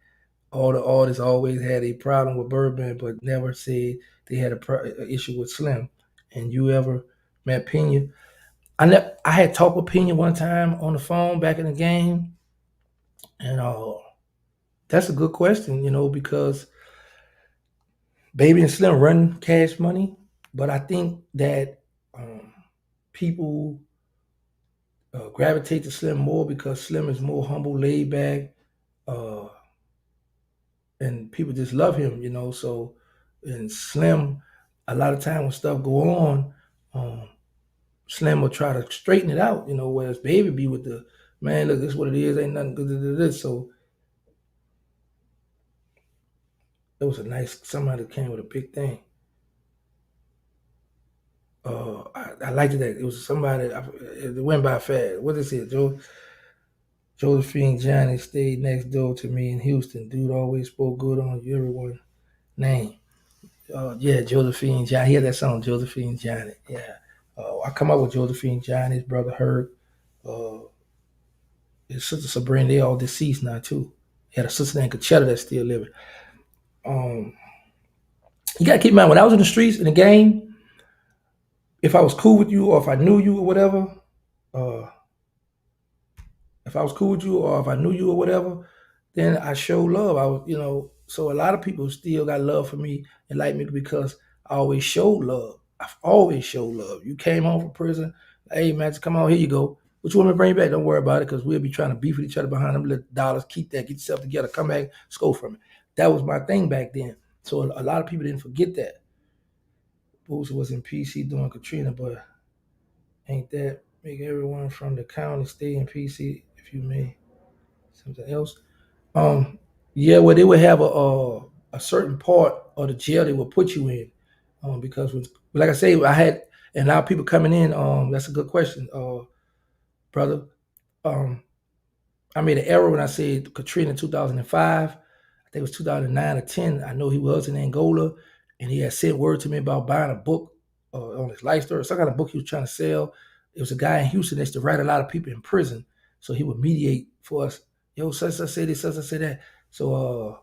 All the artists always had a problem with Birdman, but never said they had a issue with Slim. And you ever met Pena? I had talked with Pena one time on the phone back in the game, and that's a good question, because Baby and Slim run Cash Money, but I think that people gravitate to Slim more because Slim is more humble, laid back, uh, and people just love him, So, and Slim, a lot of time when stuff go on, Slim will try to straighten it out, whereas Baby be with the man, look, this is what it is, ain't nothing good to this. So it was a nice somebody that came with a big thing. I liked that. It was somebody, it went by fast. What is it, Josephine Johnny stayed next door to me in Houston. Dude always spoke good on everyone's name. Yeah, Josephine Johnny. I hear that song, Josephine Johnny. Yeah. I come up with Josephine Johnny, his brother Herb, uh, his sister Sabrina. They all deceased now too. He had a sister named Conchetta that's still living. Um, you gotta keep in mind when I was in the streets in the game, if I was cool with you or if I knew you or whatever, uh, if I was cool with you or if I knew you or whatever, then I show love. I was, so a lot of people still got love for me and like me because I always showed love. I've always showed love. You came home from prison, hey man, just come on, here you go. What you want me to bring you back? Don't worry about it because we'll be trying to beef with each other behind them little dollars. Keep that, get yourself together, come back, score from it. That was my thing back then. So a lot of people didn't forget that. Boosie was in PC doing Katrina, but ain't that make everyone from the county stay in PC if you may something else? Um, yeah, well, they would have a certain part of the jail they would put you in, because like I say, I had and now people coming in. That's a good question, brother. Um, I made an error when I said Katrina in 2005. I think it was 2009 or 10. I know he was in Angola, and he had sent word to me about buying a book on his life story, some kind of book he was trying to sell. it was a guy in Houston that used to write a lot of people in prison. So he would mediate for us. Yo, such say this, such say that. So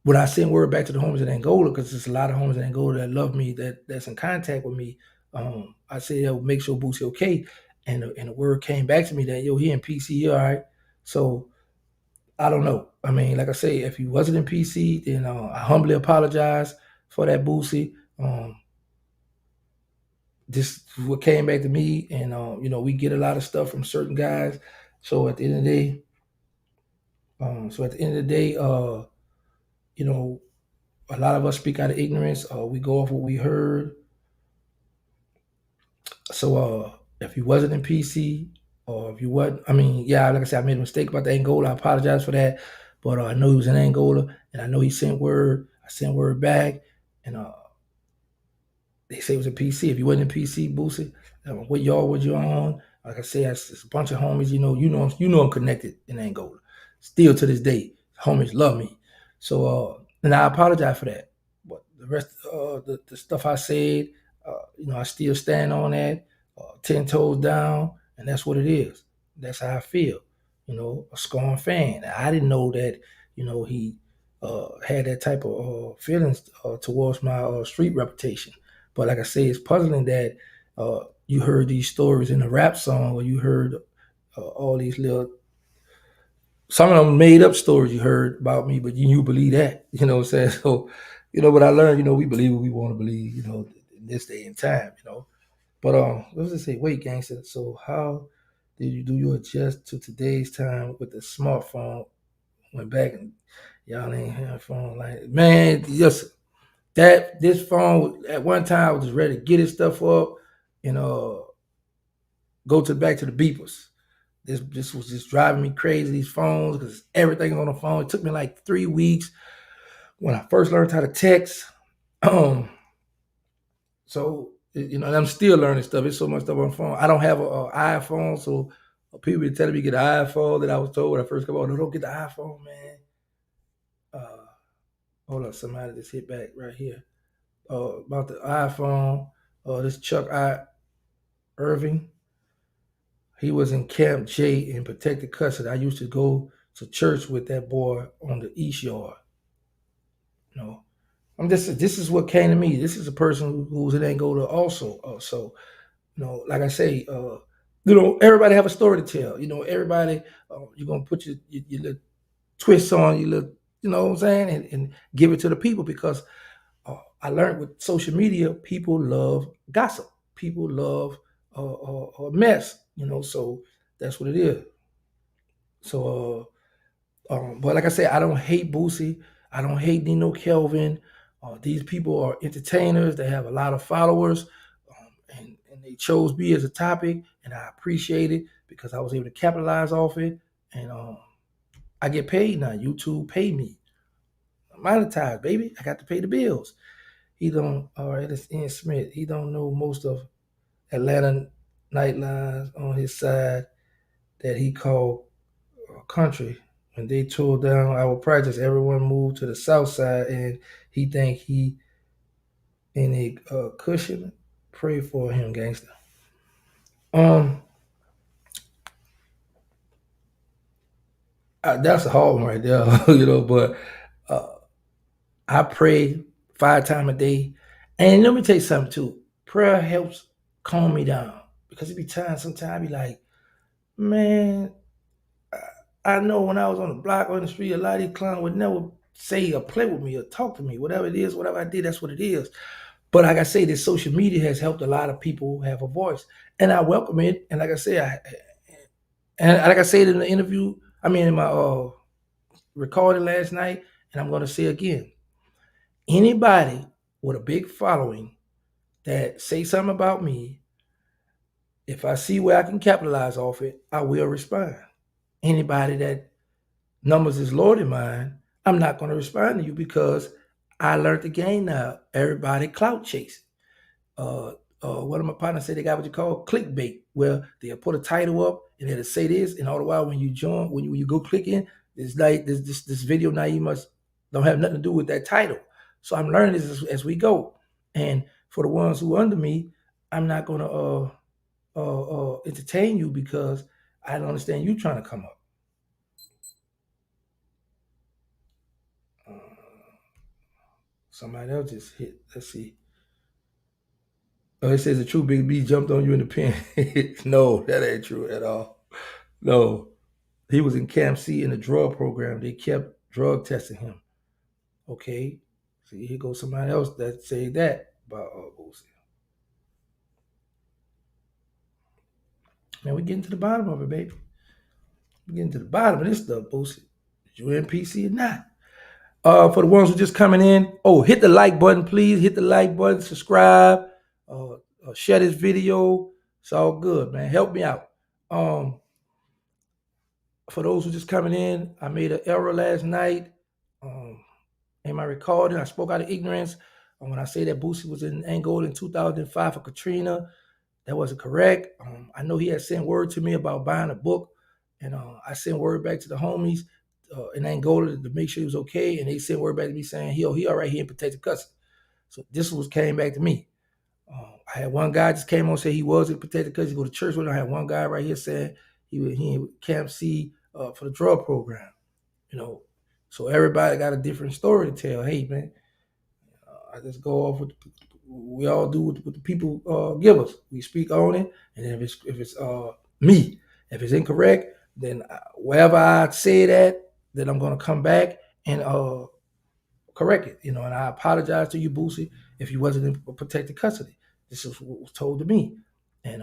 when I send word back to the homies in Angola, because there's a lot of homies in Angola that love me, that's in contact with me, I said, yo, make sure Boosie okay. And the word came back to me that, yo, he in PC, all right. So I don't know. I mean, like I say, if he wasn't in PC, then I humbly apologize for that, Boosie. This is what came back to me, and we get a lot of stuff from certain guys. So at the end of the day, you know, a lot of us speak out of ignorance. We go off what we heard. So if you wasn't in PC, or if you wasn't, I mean, yeah, like I said, I made a mistake about the Angola. I apologize for that. But I know he was in Angola, and I know he sent word. I sent word back, and they say it was a PC. If you wasn't in PC, Boosie, what y'all was you on? Like I said, it's a bunch of homies. I'm connected in Angola. Still to this day, homies love me. So, and I apologize for that. But the rest, the stuff I said, I still stand on that, 10 toes down, and that's what it is. That's how I feel. A scorn fan. I didn't know that. He had that type of feelings towards my street reputation. But like I say, it's puzzling that you heard these stories in a rap song, or you heard all these little, some of them made up stories you heard about me, but you believe that. You know what I'm saying? So, what I learned, we believe what we want to believe, in this day and time. But let's just say, wait, gangster. So how did you do you adjust to today's time with the smartphone? Went back and y'all ain't had a phone like, man, yes, that this phone at one time I was just ready to get his stuff up and go back to the beepers. This was just driving me crazy, these phones, because everything's on the phone. It took me like 3 weeks when I first learned how to text. So and I'm still learning stuff. It's so much stuff on the phone. I don't have an iPhone, so people be telling me to get an iPhone. That I was told when I first come on, no, don't get the iPhone, man. Hold up, somebody just hit back right here. About the iPhone. This Chuck Irving. He was in Camp J in protected custody. I used to go to church with that boy on the East Yard. This is what came to me. This is a person who was in Angola also. So, like I say, everybody have a story to tell. Everybody, you're gonna put your little twists on, your little, you know what I'm saying, and give it to the people, because I learned with social media, people love gossip. People love a mess. So that's what it is. So, but like I said, I don't hate Boosie. I don't hate Nino Kelvin. These people are entertainers. They have a lot of followers, and they chose me as a topic, and I appreciate it because I was able to capitalize off it, and I get paid now. YouTube pay me, monetize, baby. I got to pay the bills. He don't. All right, it's Ian Smith. He don't know most of Atlanta nightlines on his side that he called country. When they tore down our projects, everyone moved to the south side, and he think he in a cushion. Pray for him, gangster. Um, that's a hard one right there, But uh, I pray 5 times a day, and let me tell you something too. Prayer helps calm me down, because it be times sometimes I be like, man, I know when I was on the block or in the street, a lot of these clowns would never say or play with me or talk to me. Whatever it is, whatever I did, that's what it is. But like I say, this social media has helped a lot of people have a voice, and I welcome it. And like I say, and like I said in the interview, I mean in my recording last night, and I'm going to say again, anybody with a big following that say something about me, if I see where I can capitalize off it, I will respond. Anybody that numbers is lower than mine, I'm not going to respond to you, because I learned the game now. Everybody clout chasing. uh, one of my partners said they got what you call clickbait, where they'll put a title up and it'll say this, and all the while when you join, when you go click in, it's like this video now you must don't have nothing to do with that title. So I'm learning this as we go, and for the ones who under me, I'm not gonna entertain you because I don't understand you trying to come up. Uh, Somebody else just hit. Let's see. Oh, it says the true Big B jumped on you in the pen. No, that ain't true at all. No, he was in Camp C in the drug program. They kept drug testing him. Okay, see, here goes somebody else that say that about Boosie. Man, we getting to the bottom of it, baby. We getting to the bottom of this stuff, Boosie. Is you in PC or not? For the ones who just coming in, hit the like button, please. Hit the like button, subscribe, share this video. It's all good, man. Help me out. Um, for those who just coming in, I made an error last night. In my recording, I spoke out of ignorance. When I say that Boosie was in Angola in 2005 for Katrina, that wasn't correct. I know he had sent word to me about buying a book, and I sent word back to the homies in Angola to make sure he was okay, and they sent word back to me saying he all right, he in protective custody. So this was came back to me. I had one guy just came on and said he was in protective custody. Go to church with him. I had one guy right here saying he in Camp C for the drug program. You know, so everybody got a different story to tell. Hey man, I just go off with we all do what the people give us. We speak on it, and if it's me, if it's incorrect, then wherever I say that, then I'm gonna come back and correct it. And I apologize to you, Boosie, if you wasn't in protected custody. This is what was told to me, and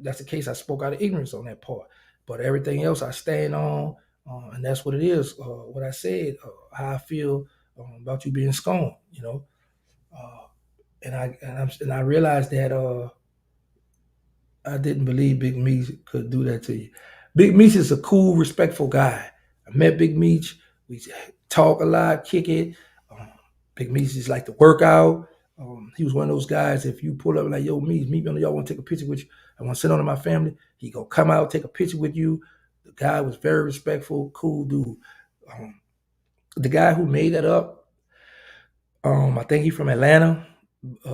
that's the case. I spoke out of ignorance on that part, but everything else I stand on, and that's what it is. What I said, how I feel about you being scorned. Uh, and I realized that I didn't believe Big Meech could do that to you. Big Meech is a cool, respectful guy. I met Big Meech. We talk a lot, kick it. Um, Big Meech just like to work out. He was one of those guys. If you pull up like, yo, Meech, meet me on y'all want to take a picture with you. I want to sit on to my family. He gonna come out, take a picture with you. The guy was very respectful, cool dude. The guy who made that up, I think he's from Atlanta.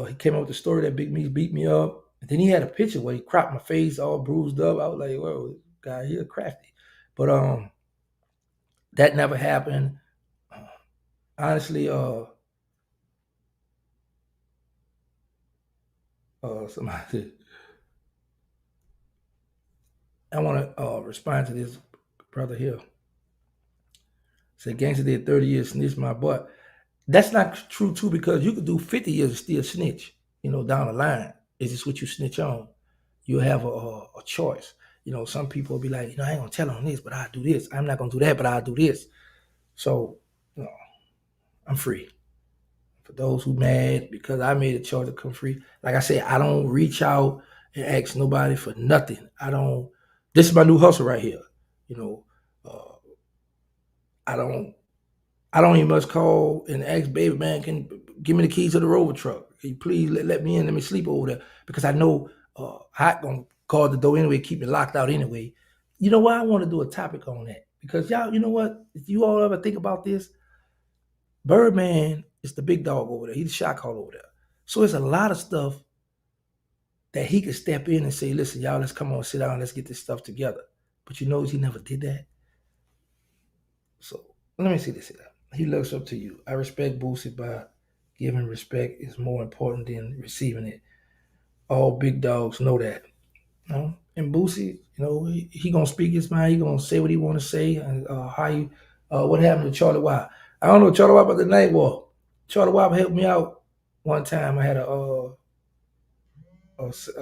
He came up with the story that Big Meech beat me up. And then he had a picture where he cropped my face all bruised up. I was like, whoa, guy, he's crafty. But that never happened. Honestly, somebody, I want to respond to this brother here. Said Gangsta did 30 years, snitch my butt. That's not true too, because you could do 50 years and still snitch. Down the line, is this what you snitch on? You have a choice. Some people will be like, I ain't gonna tell on this, but I'll do this. I'm not gonna do that, but I'll do this. So, I'm free. For those who mad because I made a choice to come free, like I said, I don't reach out and ask nobody for nothing. I don't. This is my new hustle right here. You know, uh, I don't. I don't even must call and ask, baby man, can give me the keys to the Rover truck? Can you please let me in? Let me sleep over there, because I know Hot gonna guard the door anyway, keep me locked out anyway. You know what? I want to do a topic on that, because y'all, you know what? If you all ever think about this, Birdman is the big dog over there. He's the shot caller over there. So it's a lot of stuff that he could step in and say, listen, y'all, let's come on, sit down, let's get this stuff together. But you know he never did that. So let me see this here. He looks up to you. I respect Boosie, but giving respect is more important than receiving it. All big dogs know that. And Boosie, he gonna speak his mind. He gonna say what he want to say, and what happened to Charlie Wap? I don't know Charlie Wap, but the night war. Charlie Wap helped me out one time. I had a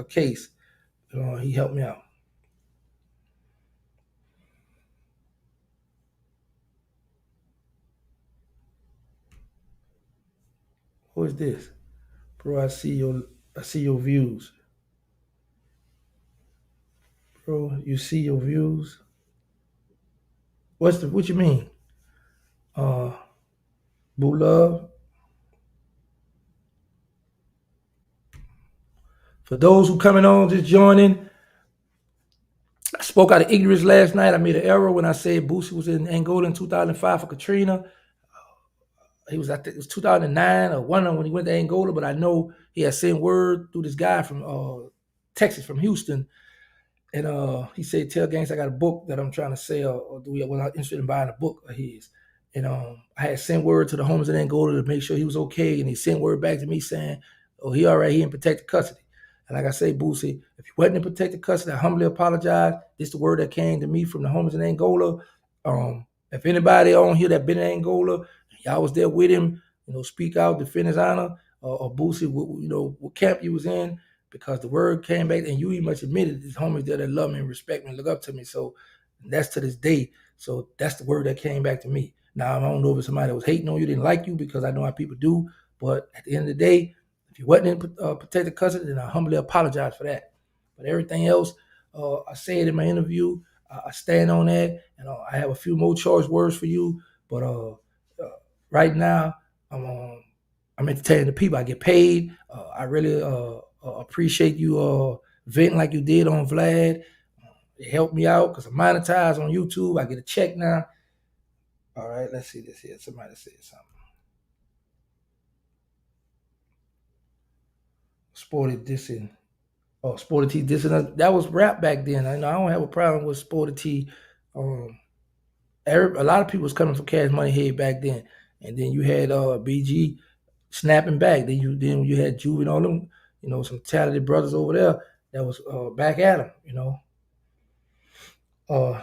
case. He helped me out. Who is this, bro? I see your views, bro. You see your views. What you mean? Uh, Boo Love. For those who coming on, just joining, I spoke out of ignorance last night. I made an error when I said Boosie was in Angola in 2005 for Katrina. he was, I think it was 2009 or one of them when he went to Angola, but I know he had sent word through this guy from Texas, from Houston. And he said, "Tell Gangsta I got a book that I'm trying to sell, or do we was not interested in buying a book of his." And I had sent word to the homies in Angola to make sure he was okay, and he sent word back to me saying, "Oh, he all right, he in protected custody." And like I say, Boosie, if you wasn't in protected custody, I humbly apologize. This is the word that came to me from the homies in Angola. If anybody on here that been in Angola, y'all was there with him, speak out, defend his honor, or Boosie, what camp you was in, because the word came back, and you even much admitted there's homies there that love me and respect me and look up to me. So that's to this day. So that's the word that came back to me. Now I don't know if it's somebody that was hating on you, didn't like you, because I know how people do. But at the end of the day, if you wasn't in protected custody, then I humbly apologize for that. But everything else, I said in my interview, I stand on that, and I have a few more choice words for you. But right now, I'm I'm entertaining the people. I get paid. I really appreciate you venting like you did on Vlad. It helped me out because I'm monetized on YouTube. I get a check now. All right, let's see this here. Somebody said something. Sporty dissing. Oh, Sporty T dissing. That was rap back then. I don't have a problem with Sporty T. Um, a lot of people was coming for Cash Money Head back then, and then you had BG snapping back. Then you had Juve and all them, some talented brothers over there that was back at him. Uh,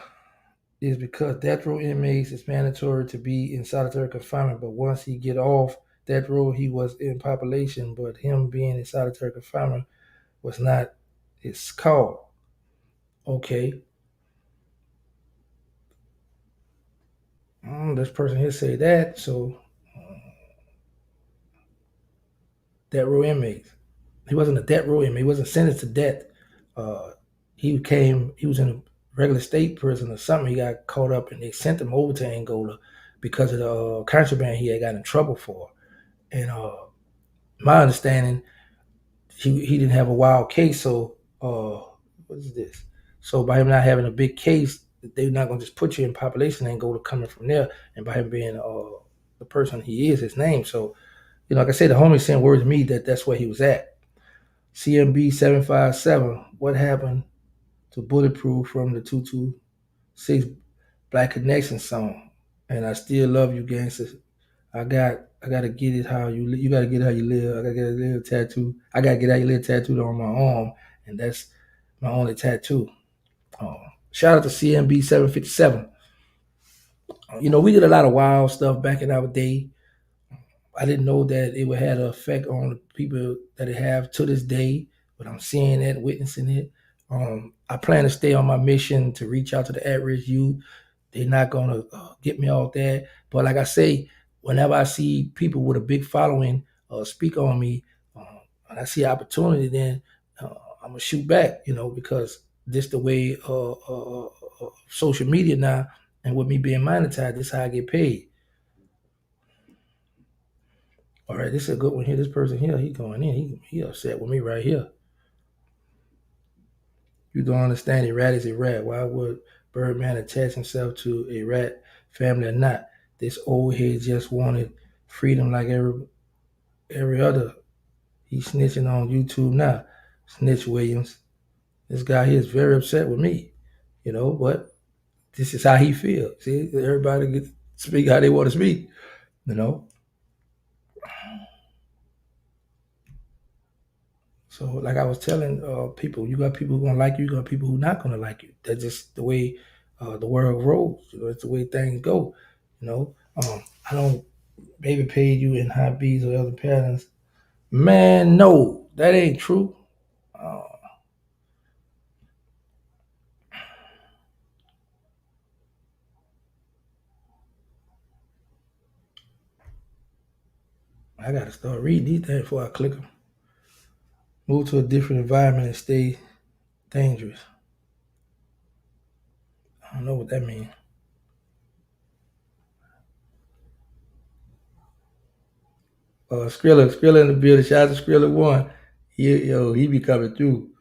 is because death row inmates it's mandatory to be in solitary confinement, but once he get off death row, he was in population, but him being in solitary confinement was not his call. Okay. This person here say that, so death row inmates. He wasn't a death row inmate. He wasn't sentenced to death. Uh, he was in a regular state prison or something. He got caught up and they sent him over to Angola because of the contraband he had got in trouble for. And my understanding, he didn't have a wild case. So what is this? So by him not having a big case, they're not gonna just put you in population and go to coming from there. And by him being the person he is, his name. So like I said, the homie sent word to me that that's where he was at. CMB 757. What happened to Bulletproof from the 226 Black Connection song? And I still love you, gangsters. I gotta get it how you gotta get it how you live. I gotta get a little tattoo. I gotta get how you live tattooed on my arm, and that's my only tattoo. Uh, Shout out to CMB 757. We did a lot of wild stuff back in our day. I didn't know that it would have an effect on the people that it have to this day, but I'm seeing it, witnessing it. I plan to stay on my mission to reach out to the at-risk youth. They're not gonna get me off that. But like I say, whenever I see people with a big following speak on me, and I see opportunity, then I'm gonna shoot back. Because this the way social media now, and with me being monetized, this is how I get paid. All right, this is a good one here. This person here, he going in. He upset with me right here. You don't understand. A rat is a rat. Why would Birdman attach himself to a rat family or not? This old head just wanted freedom like every other. He's snitching on YouTube now. Snitch Williams. This guy here is very upset with me. But this is how he feels. See, everybody gets speak how they want to speak. You know. So, like I was telling people, you got people who gonna like you, you got people who not gonna like you. That's just the way the world rolls. It's the way things go. I don't baby pay you in high bees or other patterns. Man, no, that ain't true. Uh, I gotta start reading these things before I click them. Move to a different environment and stay dangerous. I don't know what that means. Skrilla in the building. Shout out to Skrilla one. He be coming through.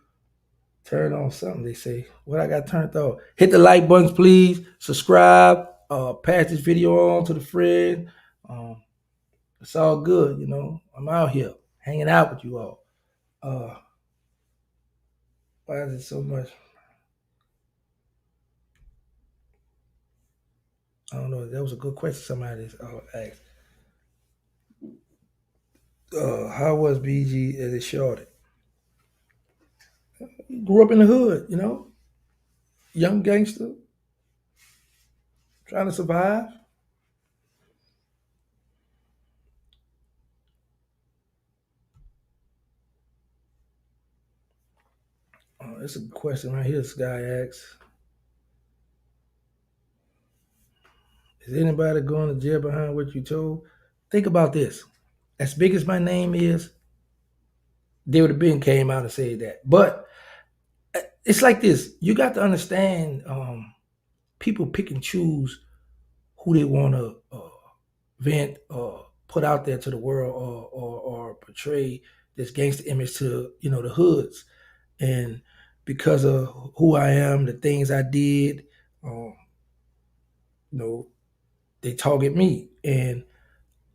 Turn on something, they say. What I got turned on? Hit the like buttons, please. Subscribe. Pass this video on to the friend. Um, It's all good, you know. I'm out here hanging out with you all. Uh, why is it so much? I don't know. That was a good question somebody asked. How was BG as a shorty? He grew up in the hood, you know, young gangster trying to survive. That's a question right here. This guy asks: is anybody going to jail behind what you told? Think about this. As big as my name is, they would have been came out and said that. But it's like this. You got to understand. People pick and choose who they want to vent or put out there to the world or portray this gangster image to the hoods. And because of who I am, the things I did, um, you know, they target me. And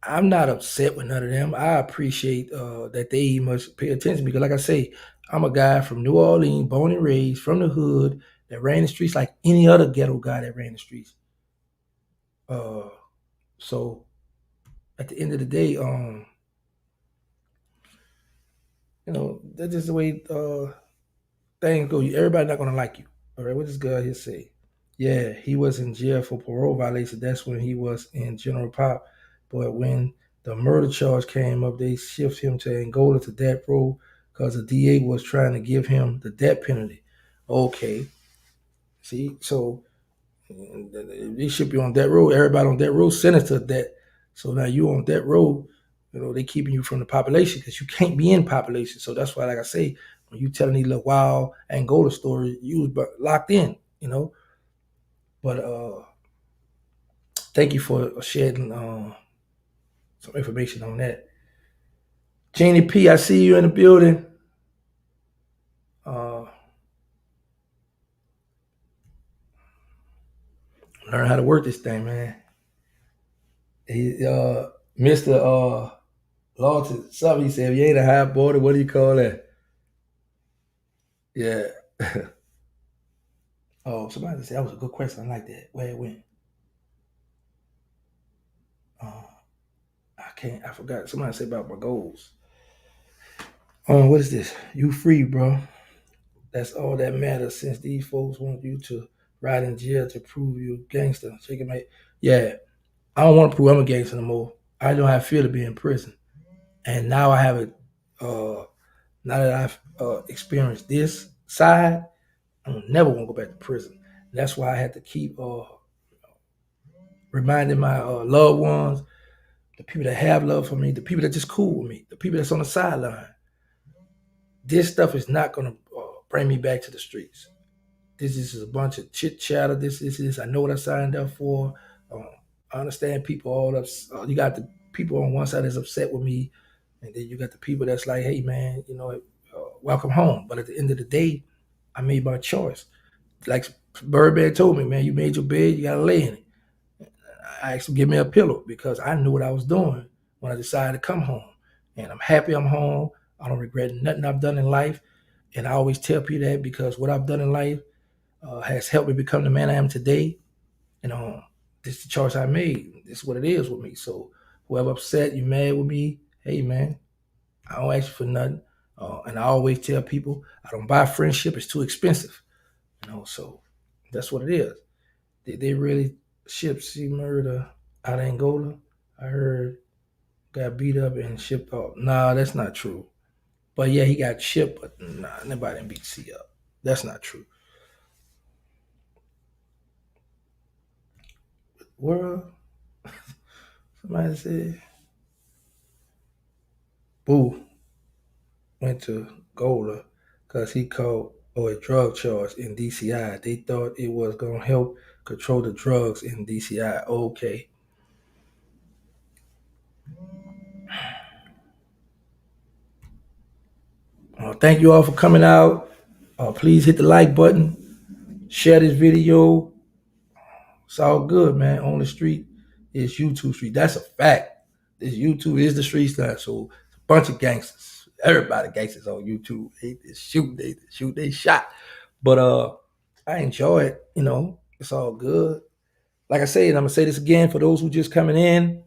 I'm not upset with none of them. I appreciate that they must pay attention because, like I say, I'm a guy from New Orleans, born and raised, from the hood, that ran the streets like any other ghetto guy that ran the streets. Uh, so at the end of the day, that's just the way things go. Everybody not gonna like you. All right, what this guy here say? Yeah, he was in jail for parole violation. That's when he was in general pop. But when the murder charge came up, they shifted him to Angola to death row because the DA was trying to give him the death penalty. Okay, see, so they ship you on that road. Everybody on that road sentenced to that. So now you on that road, they keeping you from the population because you can't be in population. So that's why, like I say, when you telling these little wild Angola stories, you was locked in, But thank you for sharing some information on that. Jeannie P, I see you in the building. Uh, learn how to work this thing, man. He, Mr. Lawton, something he said, if you ain't a high border, what do you call that? Yeah. Oh, somebody said that was a good question. I like that. Where it went. Uh, I can't. I forgot. Somebody said about my goals. What is this? You free, bro. That's all that matters. Since these folks want you to ride in jail to prove you a gangster. Check it, mate. Yeah, I don't want to prove I'm a gangster no more. I know how I feel to be in prison, and now I have it. Now that I've experienced this side, I never want to go back to prison. That's why I had to keep reminding my loved ones, the people that have love for me, the people that just cool with me, the people that's on the sideline. This stuff is not going to bring me back to the streets. This is a bunch of chit chatter. This. I know what I signed up for. Um, I understand people all up. You got the people on one side that's upset with me, and then you got the people that's like, "Hey, man, welcome home." But at the end of the day, I made my choice. Like Birdman told me, man, you made your bed, you got to lay in it. I asked him to give me a pillow because I knew what I was doing when I decided to come home. And I'm happy I'm home. I don't regret nothing I've done in life. And I always tell people that because what I've done in life has helped me become the man I am today. And this is the choice I made. This is what it is with me. So whoever upset, you mad with me, hey man, I don't ask you for nothing. And I always tell people I don't buy friendship. It's too expensive. So that's what it is. They really shipped C Murder out of Angola. I heard got beat up and shipped off. Nah, that's not true. But yeah, he got shipped, but nah, nobody didn't beat C up. That's not true. World, somebody said, Boo went to Gola because he caught a drug charge in DCI. They thought it was gonna help control the drugs in DCI. Okay. Thank you all for coming out. Please hit the like button. Share this video. It's all good, man. On the street is YouTube street. That's a fact. this YouTube is the streets now. So it's a bunch of gangsters. Everybody gangsters on YouTube. They shoot, they shot. But I enjoy it. It's all good. Like I said, and I'm gonna say this again for those who just coming in.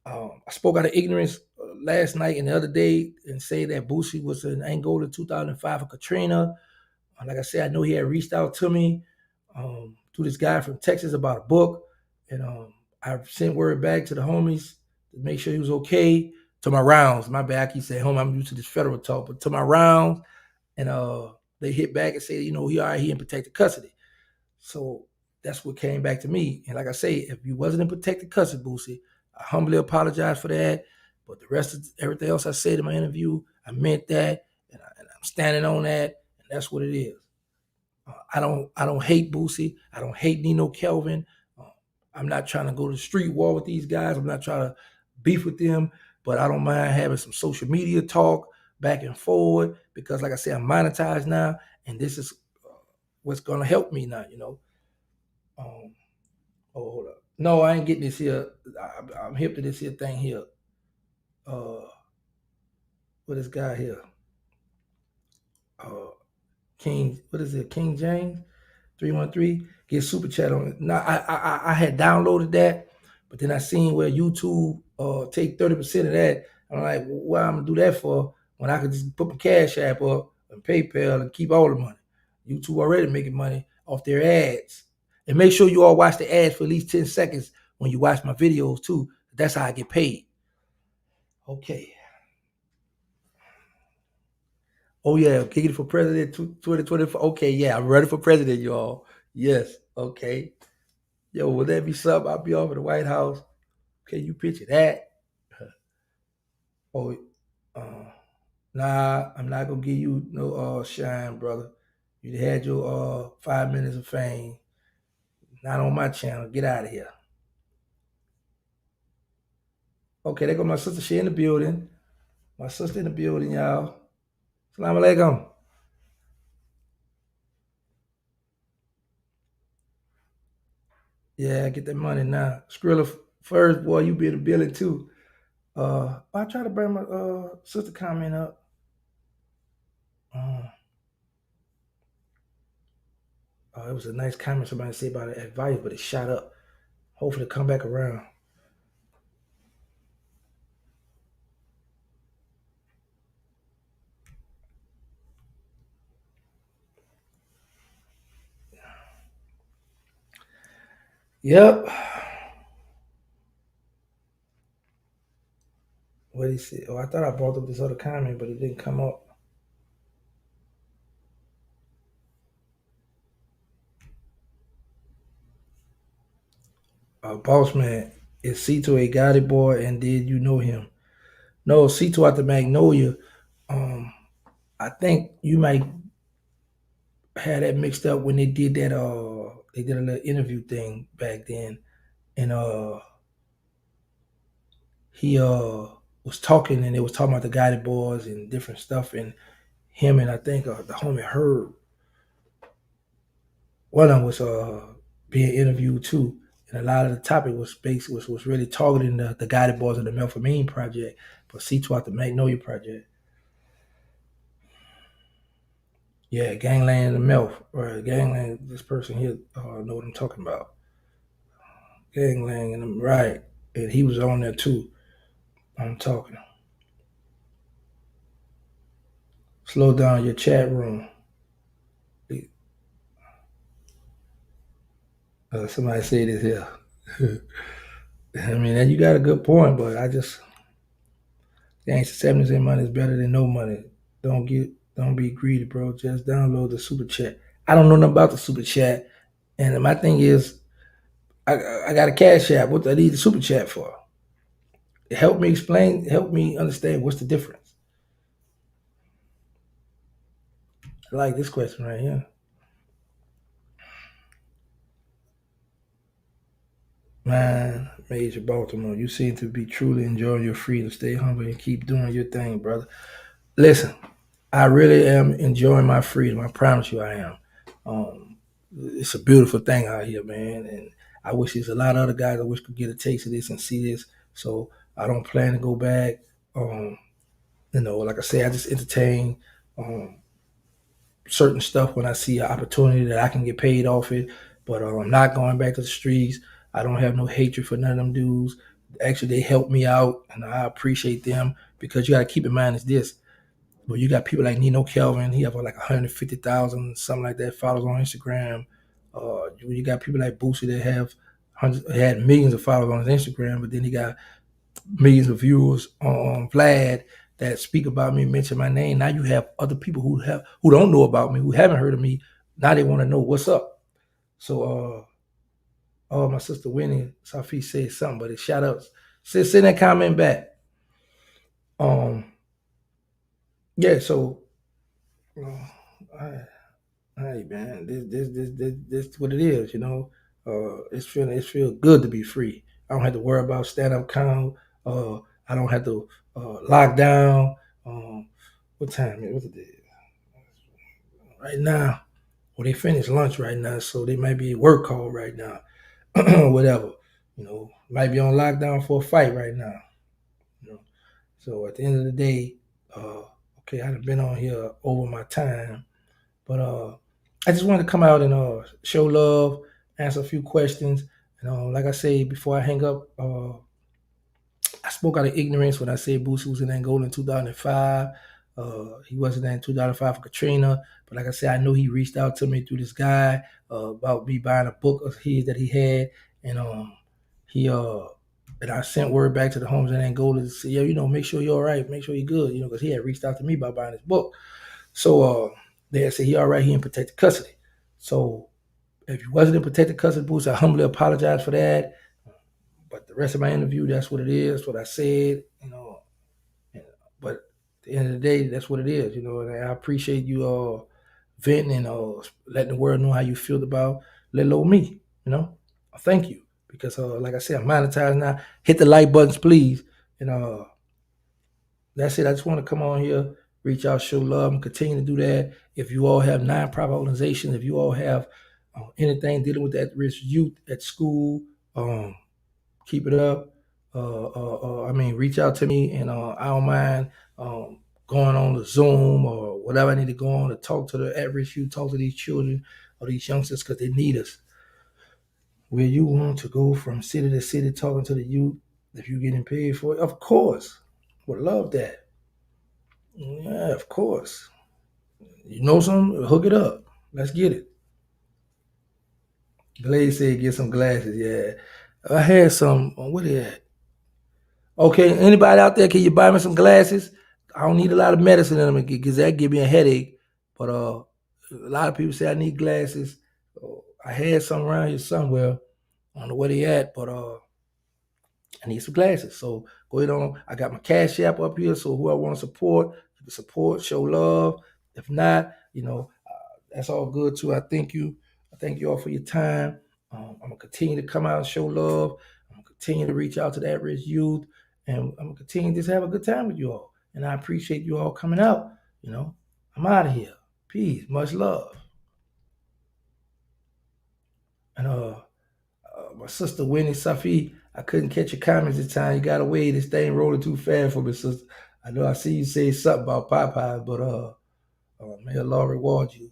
I spoke out of ignorance last night and the other day and say that Boosie was in Angola 2005 for Katrina. Like I said, I know he had reached out to me to this guy from Texas about a book, and I sent word back to the homies to make sure he was okay. To my rounds, my back, he said, "Home, I'm used to this federal talk," but to my rounds, and they hit back and said, he all right, he in protected custody. So that's what came back to me. And like I say, if you wasn't in protected custody, Boosie, I humbly apologize for that. But the rest of everything else I said in my interview, I meant that, and I'm standing on that, and that's what it is. I don't hate Boosie. I don't hate Nino Kelvin. Uh, I'm not trying to go to the street war with these guys. I'm not trying to beef with them, but I don't mind having some social media talk back and forward because, like I said, I'm monetized now, and this is what's going to help me now. Um, oh, hold up. No, I ain't getting this here. I'm hip to this here thing here. Uh, what this guy here? Uh, King. What is it? King James. 313, get super chat on it. Now I had downloaded that, but then I seen where YouTube take 30% of that. I'm like, well, what I'm gonna do that for when I could just put my Cash App up and PayPal and keep all the money. YouTube already making money off their ads. And make sure you all watch the ads for at least 10 seconds when you watch my videos too. That's how I get paid. Okay. Oh yeah, kicking it for president 2024. Okay, yeah, I'm ready for president, y'all. Yes. Okay. Yo, would that be something? I'll be over the White House. Can you picture that? Oh, uh, nah, I'm not gonna give you no shine, brother. You had your 5 minutes of fame. Not on my channel. Get out of here. Okay, there go my sister. She in the building. My sister in the building, y'all. Salam alaikum. Yeah, get that money now. Skrilla first, boy, you be in the building too. I try to bring my sister comment up. Uh, it was a nice comment somebody said about the advice, but it shot up. Hopefully, come back around. Yep. What he said? Oh, I thought I brought up this other comment, but it didn't come up. Boss man, is Cito a Gotti boy, and did you know him? No, Cito out the Magnolia. Um, I think you might have that mixed up when they did that. They did a little interview thing back then, and he was talking, and they was talking about the Gotti boys and different stuff, and him and I think the homie Herb, one of them was being interviewed too, and a lot of the topic was based was really targeting the guided boys of the Melphamine Project, but C2 out the Magnolia Project. Yeah, Gangland and the Melf, right? Gangland, this person here know what I'm talking about. Gangland and them, right? And he was on there too. I'm talking. Slow down your chat room. Somebody say this here. I mean, you got a good point, but I just Gangsta 70 money is better than no money. Don't be greedy, bro. Just download the super chat. I don't know nothing about the super chat. And my thing is I got a cash app. What do I need the super chat for? Help me understand what's the difference. I like this question right here. Man, Major Baltimore, you seem to be truly enjoying your freedom. Stay humble and keep doing your thing, brother. Listen, I really am enjoying my freedom. I promise you I am. Um, it's a beautiful thing out here, man. And I wish there's a lot of other guys I wish could get a taste of this and see this. So I don't plan to go back. Um, like I say, I just entertain um, certain stuff when I see an opportunity that I can get paid off it. But I'm not going back to the streets. I don't have no hatred for none of them dudes. Actually, they helped me out, and I appreciate them because you got to keep in mind is this. But you got people like Nino Kelvin. He have like 150,000, something like that, followers on Instagram. You got people like Boosie that have had millions of followers on his Instagram, but then he got millions of viewers on Vlad that speak about me, mention my name. Now you have other people who don't know about me, who haven't heard of me. Now they want to know what's up. So my sister Winnie Safi said something, but it shout outs. Send that comment back. Um yeah, so all right, man. This what it is. It's feel good to be free. I don't have to worry about stand up count. I don't have to lock down. What time is what it is right now? Well, they finished lunch right now, so they might be at work call right now. Whatever. Might be on lockdown for a fight right now. You know. So at the end of the day, uh, okay, I've been on here over my time. But I just wanted to come out and show love, answer a few questions. Like I say before I hang up, I spoke out of ignorance when I said Boosie was in Angola in 2005. He wasn't there in 2005 for Katrina, but like I said, I know he reached out to me through this guy about me buying a book of his that he had, and he and I sent word back to the homes in Angola to say, yeah, make sure you're all right, make sure you're good, because he had reached out to me about buying his book. So they had said he all right, he in protected custody. So if you wasn't in protected custody, Boots, I humbly apologize for that. But the rest of my interview, that's what it is, what I said. But at the end of the day, that's what it is. And I appreciate you all venting and letting the world know how you feel about little old me. Thank you. Because like I said, I'm monetized now. Hit the like buttons, please. And that's it. I just want to come on here, reach out, show love, and continue to do that. If you all have nonprofit organizations, if you all have anything dealing with at-risk youth at school, keep it up. Reach out to me, and I don't mind going on the Zoom or whatever I need to go on to talk to the at-risk youth, talk to these children or these youngsters because they need us. Where you want to go from city to city talking to the youth, if you're getting paid for it, of course, would love that. Yeah, of course. You know something? Hook it up. Let's get it. The lady said get some glasses. Yeah. I had some. What is that? Okay, anybody out there, can you buy me some glasses? I don't need a lot of medicine in them because that give me a headache. But a lot of people say I need glasses. I had some around here somewhere. I don't know where they at, but I need some glasses. So go ahead on. I got my Cash App up here. So whoever want to support, you can support, show love. If not, that's all good too. I thank you. I thank you all for your time. I'm gonna continue to come out and show love. I'm gonna continue to reach out to the at-risk youth, and I'm gonna continue to just have a good time with you all. And I appreciate you all coming out. I'm out of here. Peace, much love. And my sister Winnie Safi, I couldn't catch your comments this time. You got away. This thing rolling too fast for me, sister. I know I see you say something about Popeye, but may Allah reward you.